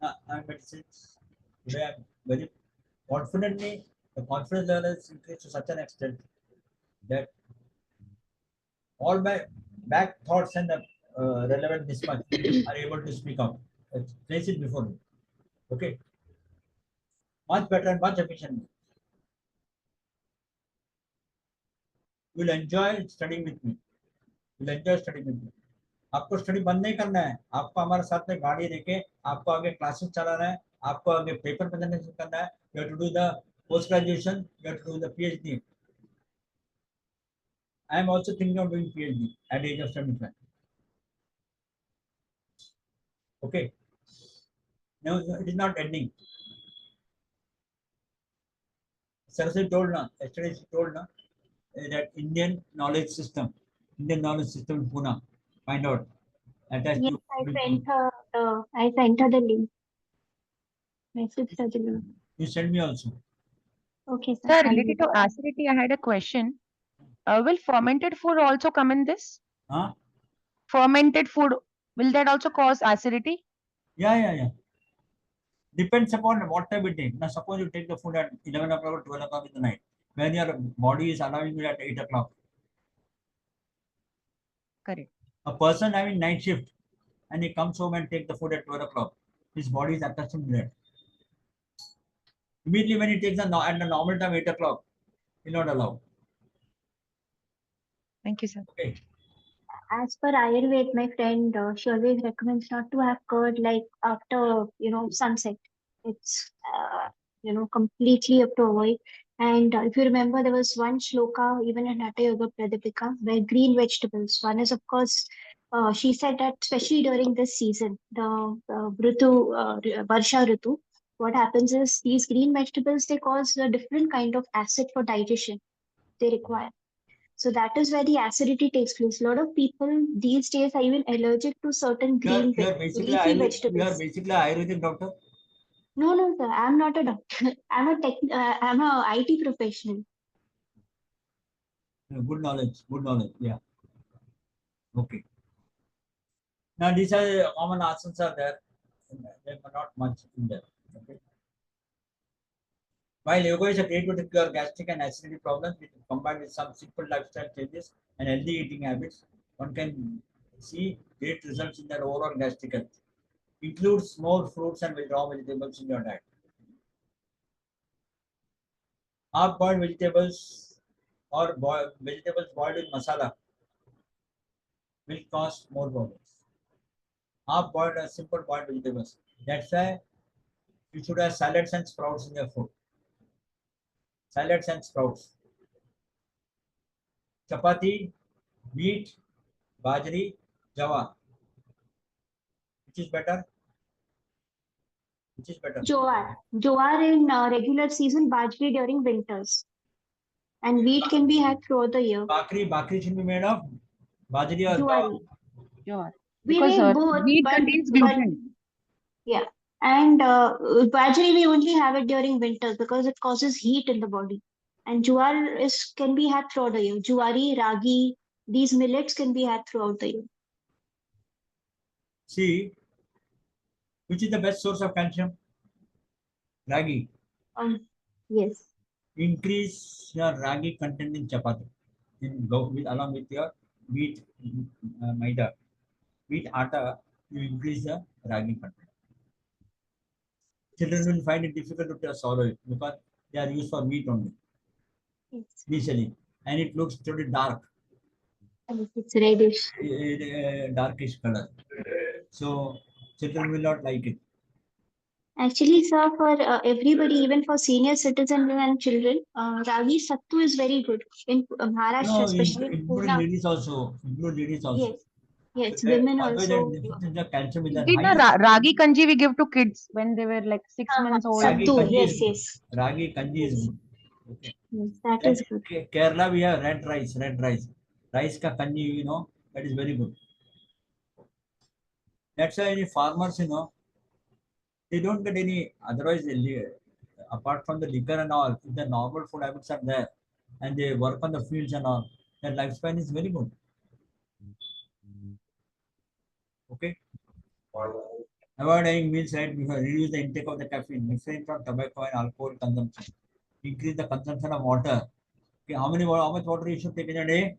[SPEAKER 1] And medicines today I'm very confidently, the confidence level is increased to such an extent that all my back thoughts and the relevant dispatch are able to speak out. Place it before me. Okay, much better and much efficient. You will enjoy studying with me. You will enjoy studying with me. आपको study बंद नहीं करना है, आपको हमारे साथ में गाड़ी लेके आपको आगे क्लासेस चलाना है, आपको आगे पेपर प्रेजेंटेशन करना है. You have to do the post graduation, you have to do the PhD. I am also thinking of doing PhD at the age of 75. Okay, no, it is not ending. Saraswati told na, yesterday she told na, that Indian knowledge system in Pune, find out. Attached
[SPEAKER 2] Yes,
[SPEAKER 1] to
[SPEAKER 2] I sent her the link. Message her the link.
[SPEAKER 1] you send me also.
[SPEAKER 2] Okay, sir.
[SPEAKER 3] Sir,
[SPEAKER 2] I'll
[SPEAKER 3] related
[SPEAKER 2] do
[SPEAKER 3] to
[SPEAKER 2] that.
[SPEAKER 3] acidity, I had a question. Will fermented food also come in this?
[SPEAKER 1] Huh?
[SPEAKER 3] Fermented food, will that also cause acidity?
[SPEAKER 1] Yeah. Depends upon what time you take. Now, suppose you take the food at 11 o'clock or 12 o'clock in the night, when your body is allowing you at 8 o'clock.
[SPEAKER 3] Correct.
[SPEAKER 1] A person having night shift and he comes home and take the food at 12 o'clock, his body is accustomed to that. Immediately when he takes at the normal time 8 o'clock, he'll not allow.
[SPEAKER 3] Thank you, sir.
[SPEAKER 1] Okay.
[SPEAKER 2] As per Ayurveda, my friend, she always recommends not to have curd like after, sunset. It's, completely up to avoid. And if you remember, there was one shloka even in Hatha Yoga Pradipika where green vegetables. One is, of course, she said that especially during this season, the Varsha Ritu, what happens is these green vegetables, they cause a different kind of acid for digestion they require. So that is where the acidity takes place. A lot of people these days are even allergic to certain leafy
[SPEAKER 1] You are
[SPEAKER 2] vegetables.
[SPEAKER 1] basically Ayurvedic doctor.
[SPEAKER 2] No, sir. I'm not a doctor. I'm a IT professional.
[SPEAKER 1] Good knowledge. Good knowledge. Yeah. Okay. Now these are common asanas are there. There are not much in there. Okay. While yoga is a great way to cure gastric and acidity problems, with combined with some simple lifestyle changes and healthy eating habits, one can see great results in their overall gastric health. Includes more fruits and raw vegetables in your diet. Half-boiled vegetables or vegetables boiled with masala will cause more problems. Half-boiled or simple boiled vegetables. That's why you should have salads and sprouts in your food. Salads and sprouts. Chapati, wheat, bajri, jawar. Which is better? Which is better?
[SPEAKER 2] Jowar in regular season, bajri during winters, and wheat can be had throughout the year.
[SPEAKER 1] Bakri should be made of bajri or jawar.
[SPEAKER 2] Jowari.
[SPEAKER 3] Sure.
[SPEAKER 2] We
[SPEAKER 3] Because
[SPEAKER 2] make both,
[SPEAKER 3] wheat
[SPEAKER 2] but
[SPEAKER 3] contains
[SPEAKER 2] but
[SPEAKER 3] gluten.
[SPEAKER 2] yeah. And bajri we only have it during winters because it causes heat in the body. And jowar is can be had throughout the year. Jowari, ragi, these millets can be had throughout the year.
[SPEAKER 1] See, which is the best source of calcium? Ragi.
[SPEAKER 2] Um, yes.
[SPEAKER 1] increase your ragi content in chapati along with your wheat maida. Wheat atta, you increase the ragi content. Children will find it difficult to swallow it because they are used for wheat only
[SPEAKER 2] Yes.
[SPEAKER 1] initially, and it looks totally dark,
[SPEAKER 2] It's reddish.
[SPEAKER 1] darkish color. So children will not like it.
[SPEAKER 2] Actually, sir, for everybody, even for senior citizens and children, ragi sattu is very good in Maharashtra,
[SPEAKER 1] No,
[SPEAKER 2] especially in
[SPEAKER 1] including
[SPEAKER 2] Pune.
[SPEAKER 1] ladies also, include ladies also.
[SPEAKER 2] Yes, yes, women
[SPEAKER 1] Always
[SPEAKER 2] also.
[SPEAKER 1] the calcium is
[SPEAKER 3] We
[SPEAKER 1] the
[SPEAKER 3] did the
[SPEAKER 1] high.
[SPEAKER 3] ragi kanji we give to kids when they were like 6 months old.
[SPEAKER 1] Ragi
[SPEAKER 2] Sattu,
[SPEAKER 1] kanji
[SPEAKER 2] yes,
[SPEAKER 1] is good.
[SPEAKER 2] yes,
[SPEAKER 1] Ragi kanji is
[SPEAKER 2] yes,
[SPEAKER 1] good. Okay.
[SPEAKER 2] yes, that
[SPEAKER 1] Then
[SPEAKER 2] is good.
[SPEAKER 1] Kerala we have red rice, red rice. Rice ka kanji, that is very good. That's why any farmers, they don't get any otherwise apart from the liquor and all, if the normal food habits are there and they work on the fields and all, their lifespan is very good. Okay. Avoiding means right before reduce the intake of the caffeine, refrain from tobacco and alcohol consumption, increase the consumption of water. Okay, how much water you should take in a day?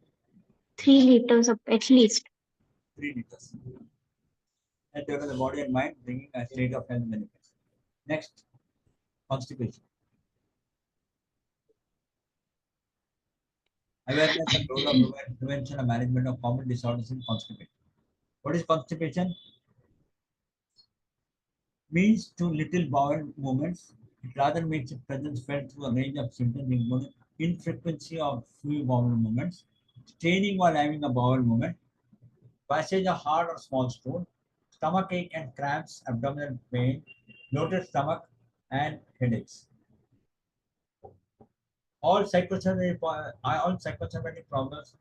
[SPEAKER 2] 3 liters of at least.
[SPEAKER 1] 3 liters. And to the body and mind, bringing a state of health benefits. Next, constipation. Awareness and role of prevention and management of common disorders in constipation. What is constipation? Means to little bowel movements. It rather makes its presence felt through a range of symptoms, including infrequency of few bowel movements, straining while having a bowel movement, passage of hard or small stool, stomach ache and cramps, abdominal pain, bloated stomach, and headaches. All psychosomatic problems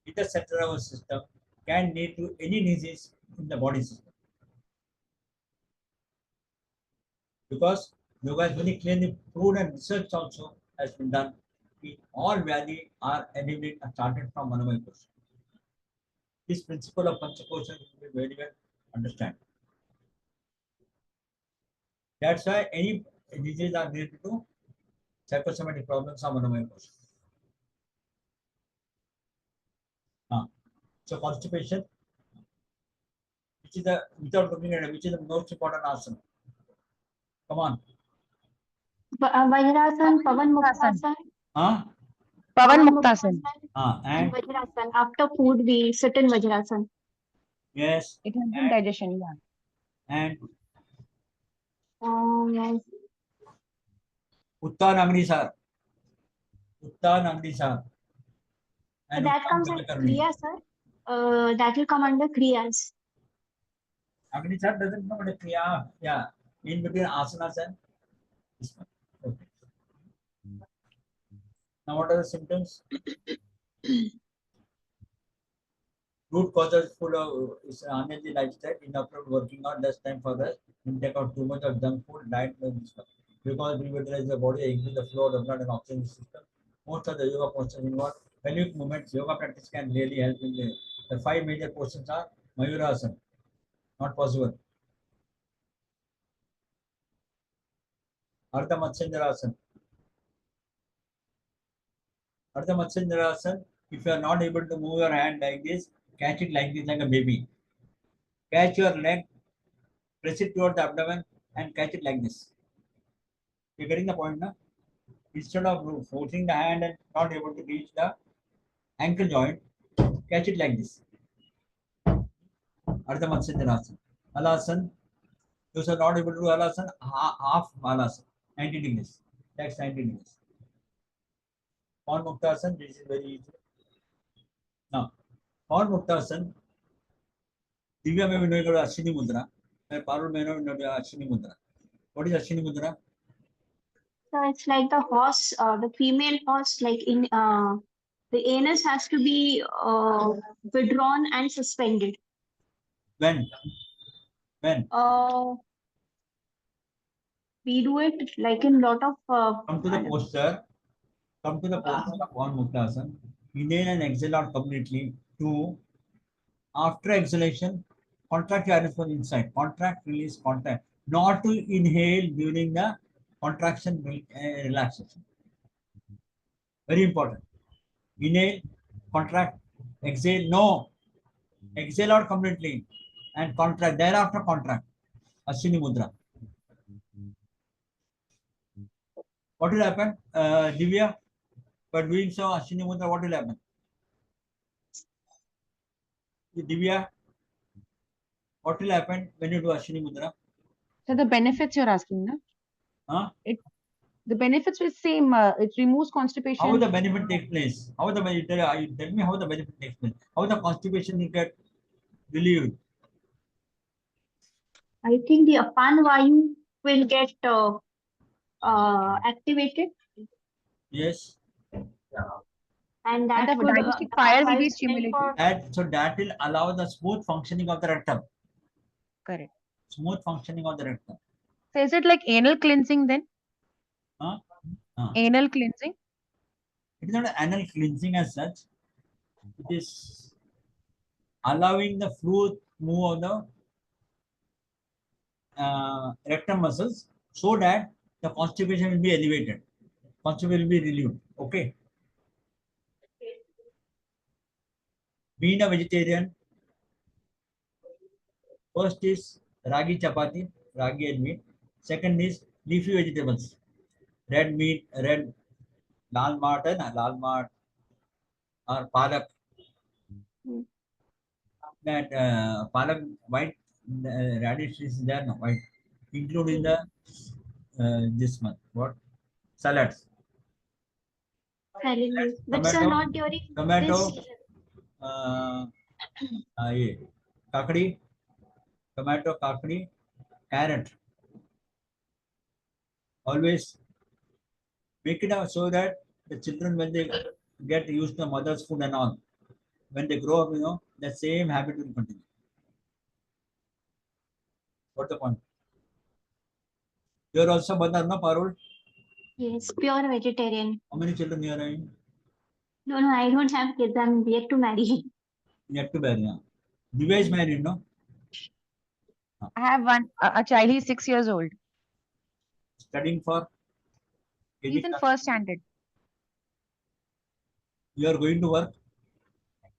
[SPEAKER 1] in the central nervous system can lead to any disease in the body system because yoga is very clearly proved and research also has been done. All Vyadi are eliminated and started from Manomaya Kosha. This principle of Panchakosha should be very well understand. That's why any disease are related to psychosomatic problems of Manomaya Kosha. So constipation, which is the without looking at it, which is the most important asana. Come on.
[SPEAKER 2] Vajrasan, Pavan
[SPEAKER 3] Muktasan.
[SPEAKER 2] Muktasan,
[SPEAKER 1] Huh?
[SPEAKER 3] Pavan
[SPEAKER 2] Pavan
[SPEAKER 3] Muktasan.
[SPEAKER 2] Muktasan, and
[SPEAKER 1] And
[SPEAKER 2] Vajrasan. After food, we sit in Vajrasan.
[SPEAKER 1] yes,
[SPEAKER 3] It helps in digestion, yeah.
[SPEAKER 1] and
[SPEAKER 2] Yes.
[SPEAKER 1] Uttan Agnisar. Uttan Agnisar.
[SPEAKER 2] So
[SPEAKER 1] And
[SPEAKER 2] that
[SPEAKER 1] Uttan
[SPEAKER 2] comes under
[SPEAKER 1] Jalakarni.
[SPEAKER 2] Kriya, sir. That will come under Kriyas.
[SPEAKER 1] Agnisar doesn't know what a Kriya. Yeah. In between asanas and this one. Okay. Now what are the symptoms? Root causes full of is unhealthy lifestyle, inappropriate working out, less time for rest, intake of too much of junk food, diet, this one. Because revitalize the body, increase the flow of the blood and oxygen system. Most of the yoga postures involve pelvic movements. Yoga practice can really help in the five major postures are Mayurasana, not possible. Ardha Matsyendrasana. Ardha Matsyendrasana, if you are not able to move your hand like this, catch it like this, like a baby. Catch your leg, press it toward the abdomen, and catch it like this. You're getting the point now? Instead of forcing the hand and not able to reach the ankle joint, catch it like this. Ardha Matsyendrasana. Halasana, those are not able to do halasana, half halasana, 90 degrees. That's 90 degrees. Pawan Muktasana, this is very easy. Now, Pawan Muktasana, Divya may know Ashwini Mudra, and Parul may know Ashwini Mudra. What is Ashwini Mudra?
[SPEAKER 2] So it's like the horse, the female horse, like in the anus has to be withdrawn and suspended.
[SPEAKER 1] When? When?
[SPEAKER 2] We do it like in lot of.
[SPEAKER 1] Come to the posture. Come to the posture of Pawan Muktasana. Inhale and exhale out completely. 2. After exhalation, contract your anus from inside. Contract, release, contract. Not to inhale during the contraction, relaxation. Very important. Inhale, contract, exhale, no. Exhale out completely and contract. Thereafter contract. Ashwini Mudra. What will happen? Divya, by doing so, Ashwini Mudra, what will happen? Divya, what will happen when you do Ashwini Mudra?
[SPEAKER 3] So the benefits you're asking, na?
[SPEAKER 1] Huh?
[SPEAKER 3] The benefits were same. It removes
[SPEAKER 1] How
[SPEAKER 3] constipation.
[SPEAKER 1] the benefit takes place? How the benefit? Tell me how the benefit takes place. How the constipation will get relieved?
[SPEAKER 2] I think the Apan Vayu will get activated,
[SPEAKER 1] Yes.
[SPEAKER 2] and
[SPEAKER 3] And
[SPEAKER 2] that
[SPEAKER 3] the
[SPEAKER 2] would
[SPEAKER 3] digestive
[SPEAKER 2] Apan
[SPEAKER 3] fire will
[SPEAKER 2] Vayu
[SPEAKER 3] be
[SPEAKER 2] is meant
[SPEAKER 3] stimulated.
[SPEAKER 2] for.
[SPEAKER 1] That will allow the smooth functioning of the rectum.
[SPEAKER 3] Correct.
[SPEAKER 1] Smooth functioning of the rectum.
[SPEAKER 3] So is it like anal cleansing then?
[SPEAKER 1] Huh? Huh.
[SPEAKER 3] Anal cleansing?
[SPEAKER 1] It is not an anal cleansing as such. It is allowing the fluid move of the rectum muscles so that the constipation will be elevated. Constipation will be relieved. Okay. Being a vegetarian, first is ragi chapati, ragi and meat. Second is leafy vegetables, red meat, red lal mart or palak.
[SPEAKER 2] Hmm.
[SPEAKER 1] That palak white radish is there, no white, including the this month. What salads?
[SPEAKER 2] Salad leaf, but sir,
[SPEAKER 1] Tomato,
[SPEAKER 2] not during
[SPEAKER 1] tomato,
[SPEAKER 2] this season.
[SPEAKER 1] uh, ये काकड़ी, tomato, काकड़ी, carrot. Always make it up so that the children, when they get used to the mother's food and all, when they grow up, the same habit will continue. What's the point? You're also mother, no, Parul?
[SPEAKER 2] Yes, pure vegetarian.
[SPEAKER 1] How many children you are having?
[SPEAKER 2] No, no, I don't have kids. I'm yet to marry.
[SPEAKER 1] Yet to marry. Yeah. Divya is married, no?
[SPEAKER 3] I have a child. He's 6 years old.
[SPEAKER 1] Studying for
[SPEAKER 3] He's
[SPEAKER 1] KG
[SPEAKER 3] in
[SPEAKER 1] class.
[SPEAKER 3] first standard.
[SPEAKER 1] You are going to work?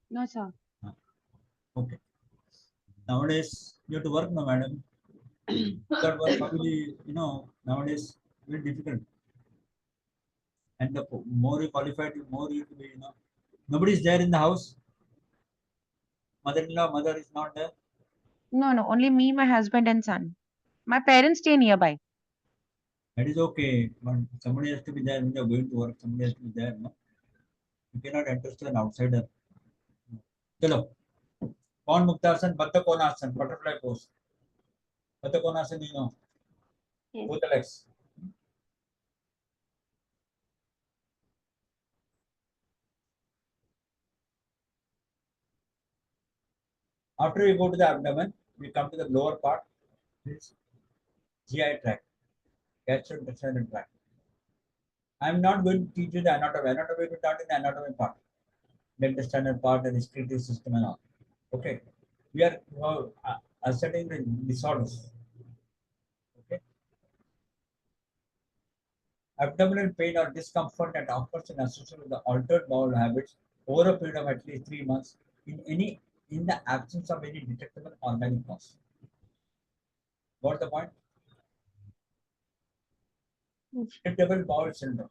[SPEAKER 3] No, sir.
[SPEAKER 1] Okay. Nowadays, you have to work, no, madam. That work probably, nowadays, very difficult. And the more you qualified, the more you, nobody is there in the house. Mother-in-law, mother is not there.
[SPEAKER 3] No, no. Only me, my husband, and son. My parents stay nearby.
[SPEAKER 1] That is okay. But somebody has to be there when you are going to work. Somebody has to be there. No? You cannot entrust an outsider. चलो कौन मुक्तासन बत्तख कौन आसन butterfly pose बत्तख कौन आसन
[SPEAKER 2] Yes.
[SPEAKER 1] both the legs. After we go to the abdomen, we come to the lower part. This GI tract, gastrointestinal tract. I am not going to teach you the anatomy. Anatomy will be taught in the anatomy part, the intestinal part, the respiratory system, and all. Okay, we are ascertaining the disorders. Okay, abdominal pain or discomfort that occurs in association with the altered bowel habits over a period of at least 3 months in the absence of any detectable organic cause. Got the point? Irritable bowel syndrome.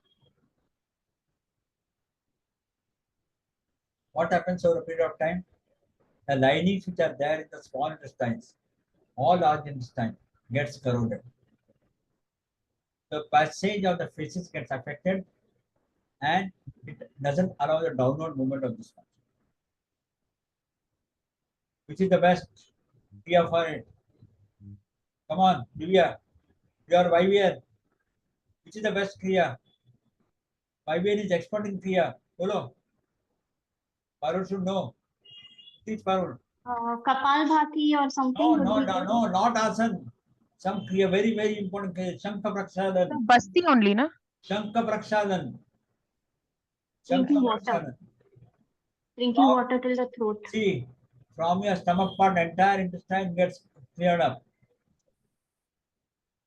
[SPEAKER 1] What happens over a period of time? The linings which are there in the small intestines, all large intestine, gets corroded. The passage of the feces gets affected and it doesn't allow the downward movement of the sponge. Which is the best Kriya for it? Come on, Divya, you are YVN. Which is the best Kriya? YVN is expert in Kriya. Bolo. Parul should know. Teach Parul.
[SPEAKER 2] Kapal Bhati or something would be good.
[SPEAKER 1] No, not Asan. Some Kriya, very, very important Kriya. Shankha Prakshadan.
[SPEAKER 3] No, Basti only, na?
[SPEAKER 1] Shankha Prakshadan.
[SPEAKER 2] Drinking
[SPEAKER 1] Shankha
[SPEAKER 2] water.
[SPEAKER 1] Prakshadan.
[SPEAKER 2] Drinking water till the throat.
[SPEAKER 1] See, from your stomach part, entire intestine gets cleared up.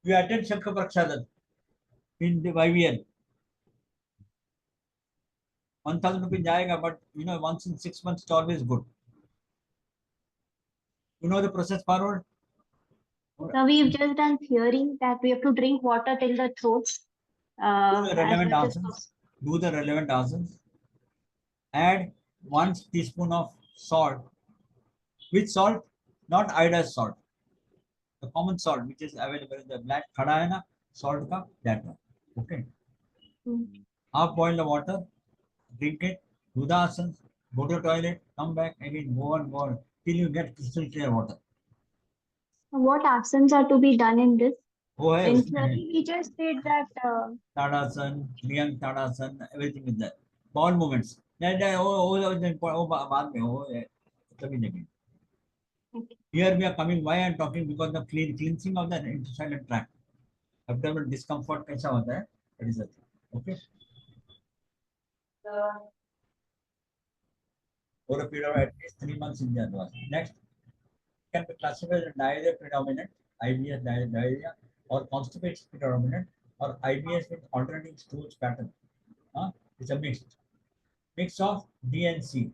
[SPEAKER 1] You attend Shankha Prakshadan in the YVN. 1,000 rupees jayega, but once in 6 months it's always good. You know the process forward?
[SPEAKER 2] Now we've just done theory that we have to drink water till the throat
[SPEAKER 1] Do the
[SPEAKER 2] as
[SPEAKER 1] relevant
[SPEAKER 2] much as
[SPEAKER 1] asanas.
[SPEAKER 2] possible.
[SPEAKER 1] Do the relevant asanas. Add 1 teaspoon of salt. Which salt? Not iodized salt. The common salt which is available in the black khada hai na, salt ka, that one. Okay.
[SPEAKER 2] Mm.
[SPEAKER 1] Half boil the water, drink it, do the asanas, go to the toilet, come back again, go on till you get crystal clear water.
[SPEAKER 2] What asanas are to be done in this?
[SPEAKER 1] वो है
[SPEAKER 2] In
[SPEAKER 1] उसमें है
[SPEAKER 2] theory, we just did that.
[SPEAKER 1] Tadasana, क्रियंग tadasana, everything is there. Bowel movements. वो बाद में वो तभी देखेंगे.
[SPEAKER 2] Okay.
[SPEAKER 1] Here we are coming. Why I am talking? Because the cleansing of the intestinal tract. Abdominal discomfort कैसा होता है? That is the thing. Okay. For a period of at least 3 months in the advance. Next, can be classified as diarrhea predominant, IBS diarrhea, or constipation predominant, or IBS with alternating stools pattern. It's a mix of D and C.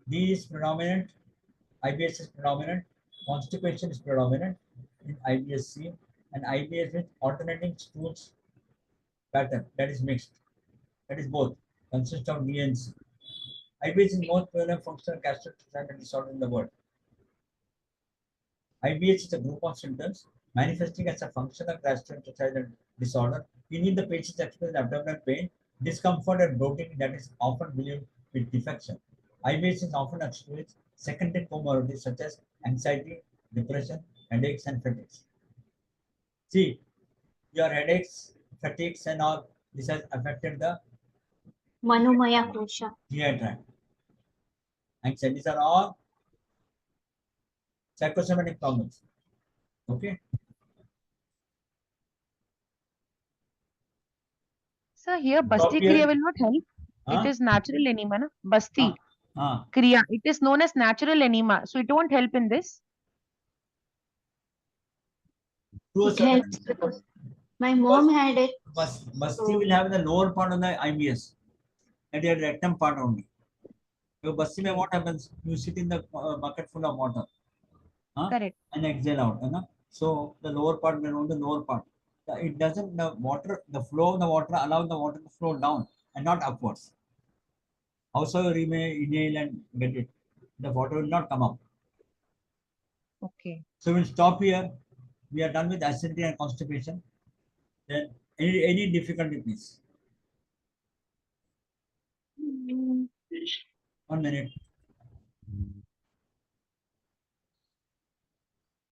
[SPEAKER 1] D is predominant, IBS is predominant, constipation is predominant in IBS-C, and IBS with alternating stools pattern, that is mixed. That is both, consists of D and C. IBS is most prevalent functional gastrointestinal disorder in the world. IBS is a group of symptoms manifesting as a functional gastrointestinal disorder in which the patient experiences abdominal pain, discomfort, and bloating that is often believed with defection. IBS is often experienced secondary comorbidities such as anxiety, depression, headaches, and fatigues. See, your headaches, fatigues, and all this has affected the
[SPEAKER 2] Manomaya kosha.
[SPEAKER 1] GI tract. Anxiety, these are all psychosomatic problems. Okay.
[SPEAKER 3] Sir, here
[SPEAKER 1] Stop
[SPEAKER 3] Basti
[SPEAKER 1] here.
[SPEAKER 3] Kriya will not help.
[SPEAKER 1] Huh?
[SPEAKER 3] It is natural enema, na? Basti
[SPEAKER 1] Huh.
[SPEAKER 3] Kriya. It is known as natural enema, so it won't help in this.
[SPEAKER 1] To a
[SPEAKER 2] It
[SPEAKER 1] certain
[SPEAKER 2] helps because my mom had it.
[SPEAKER 1] Basti will have the lower part of the IBS and the rectum part only. So Basti mein what happens? You sit in the bucket full of water,
[SPEAKER 3] Correct.
[SPEAKER 1] and exhale out. So the lower part may know the lower part. It doesn't the flow of the water allows the water to flow down and not upwards. However, you may inhale and get it, the water will not come up.
[SPEAKER 3] Okay.
[SPEAKER 1] So we'll stop here. We are done with acidity and constipation. Then any difficulty, please.
[SPEAKER 2] Mm.
[SPEAKER 1] 1 minute.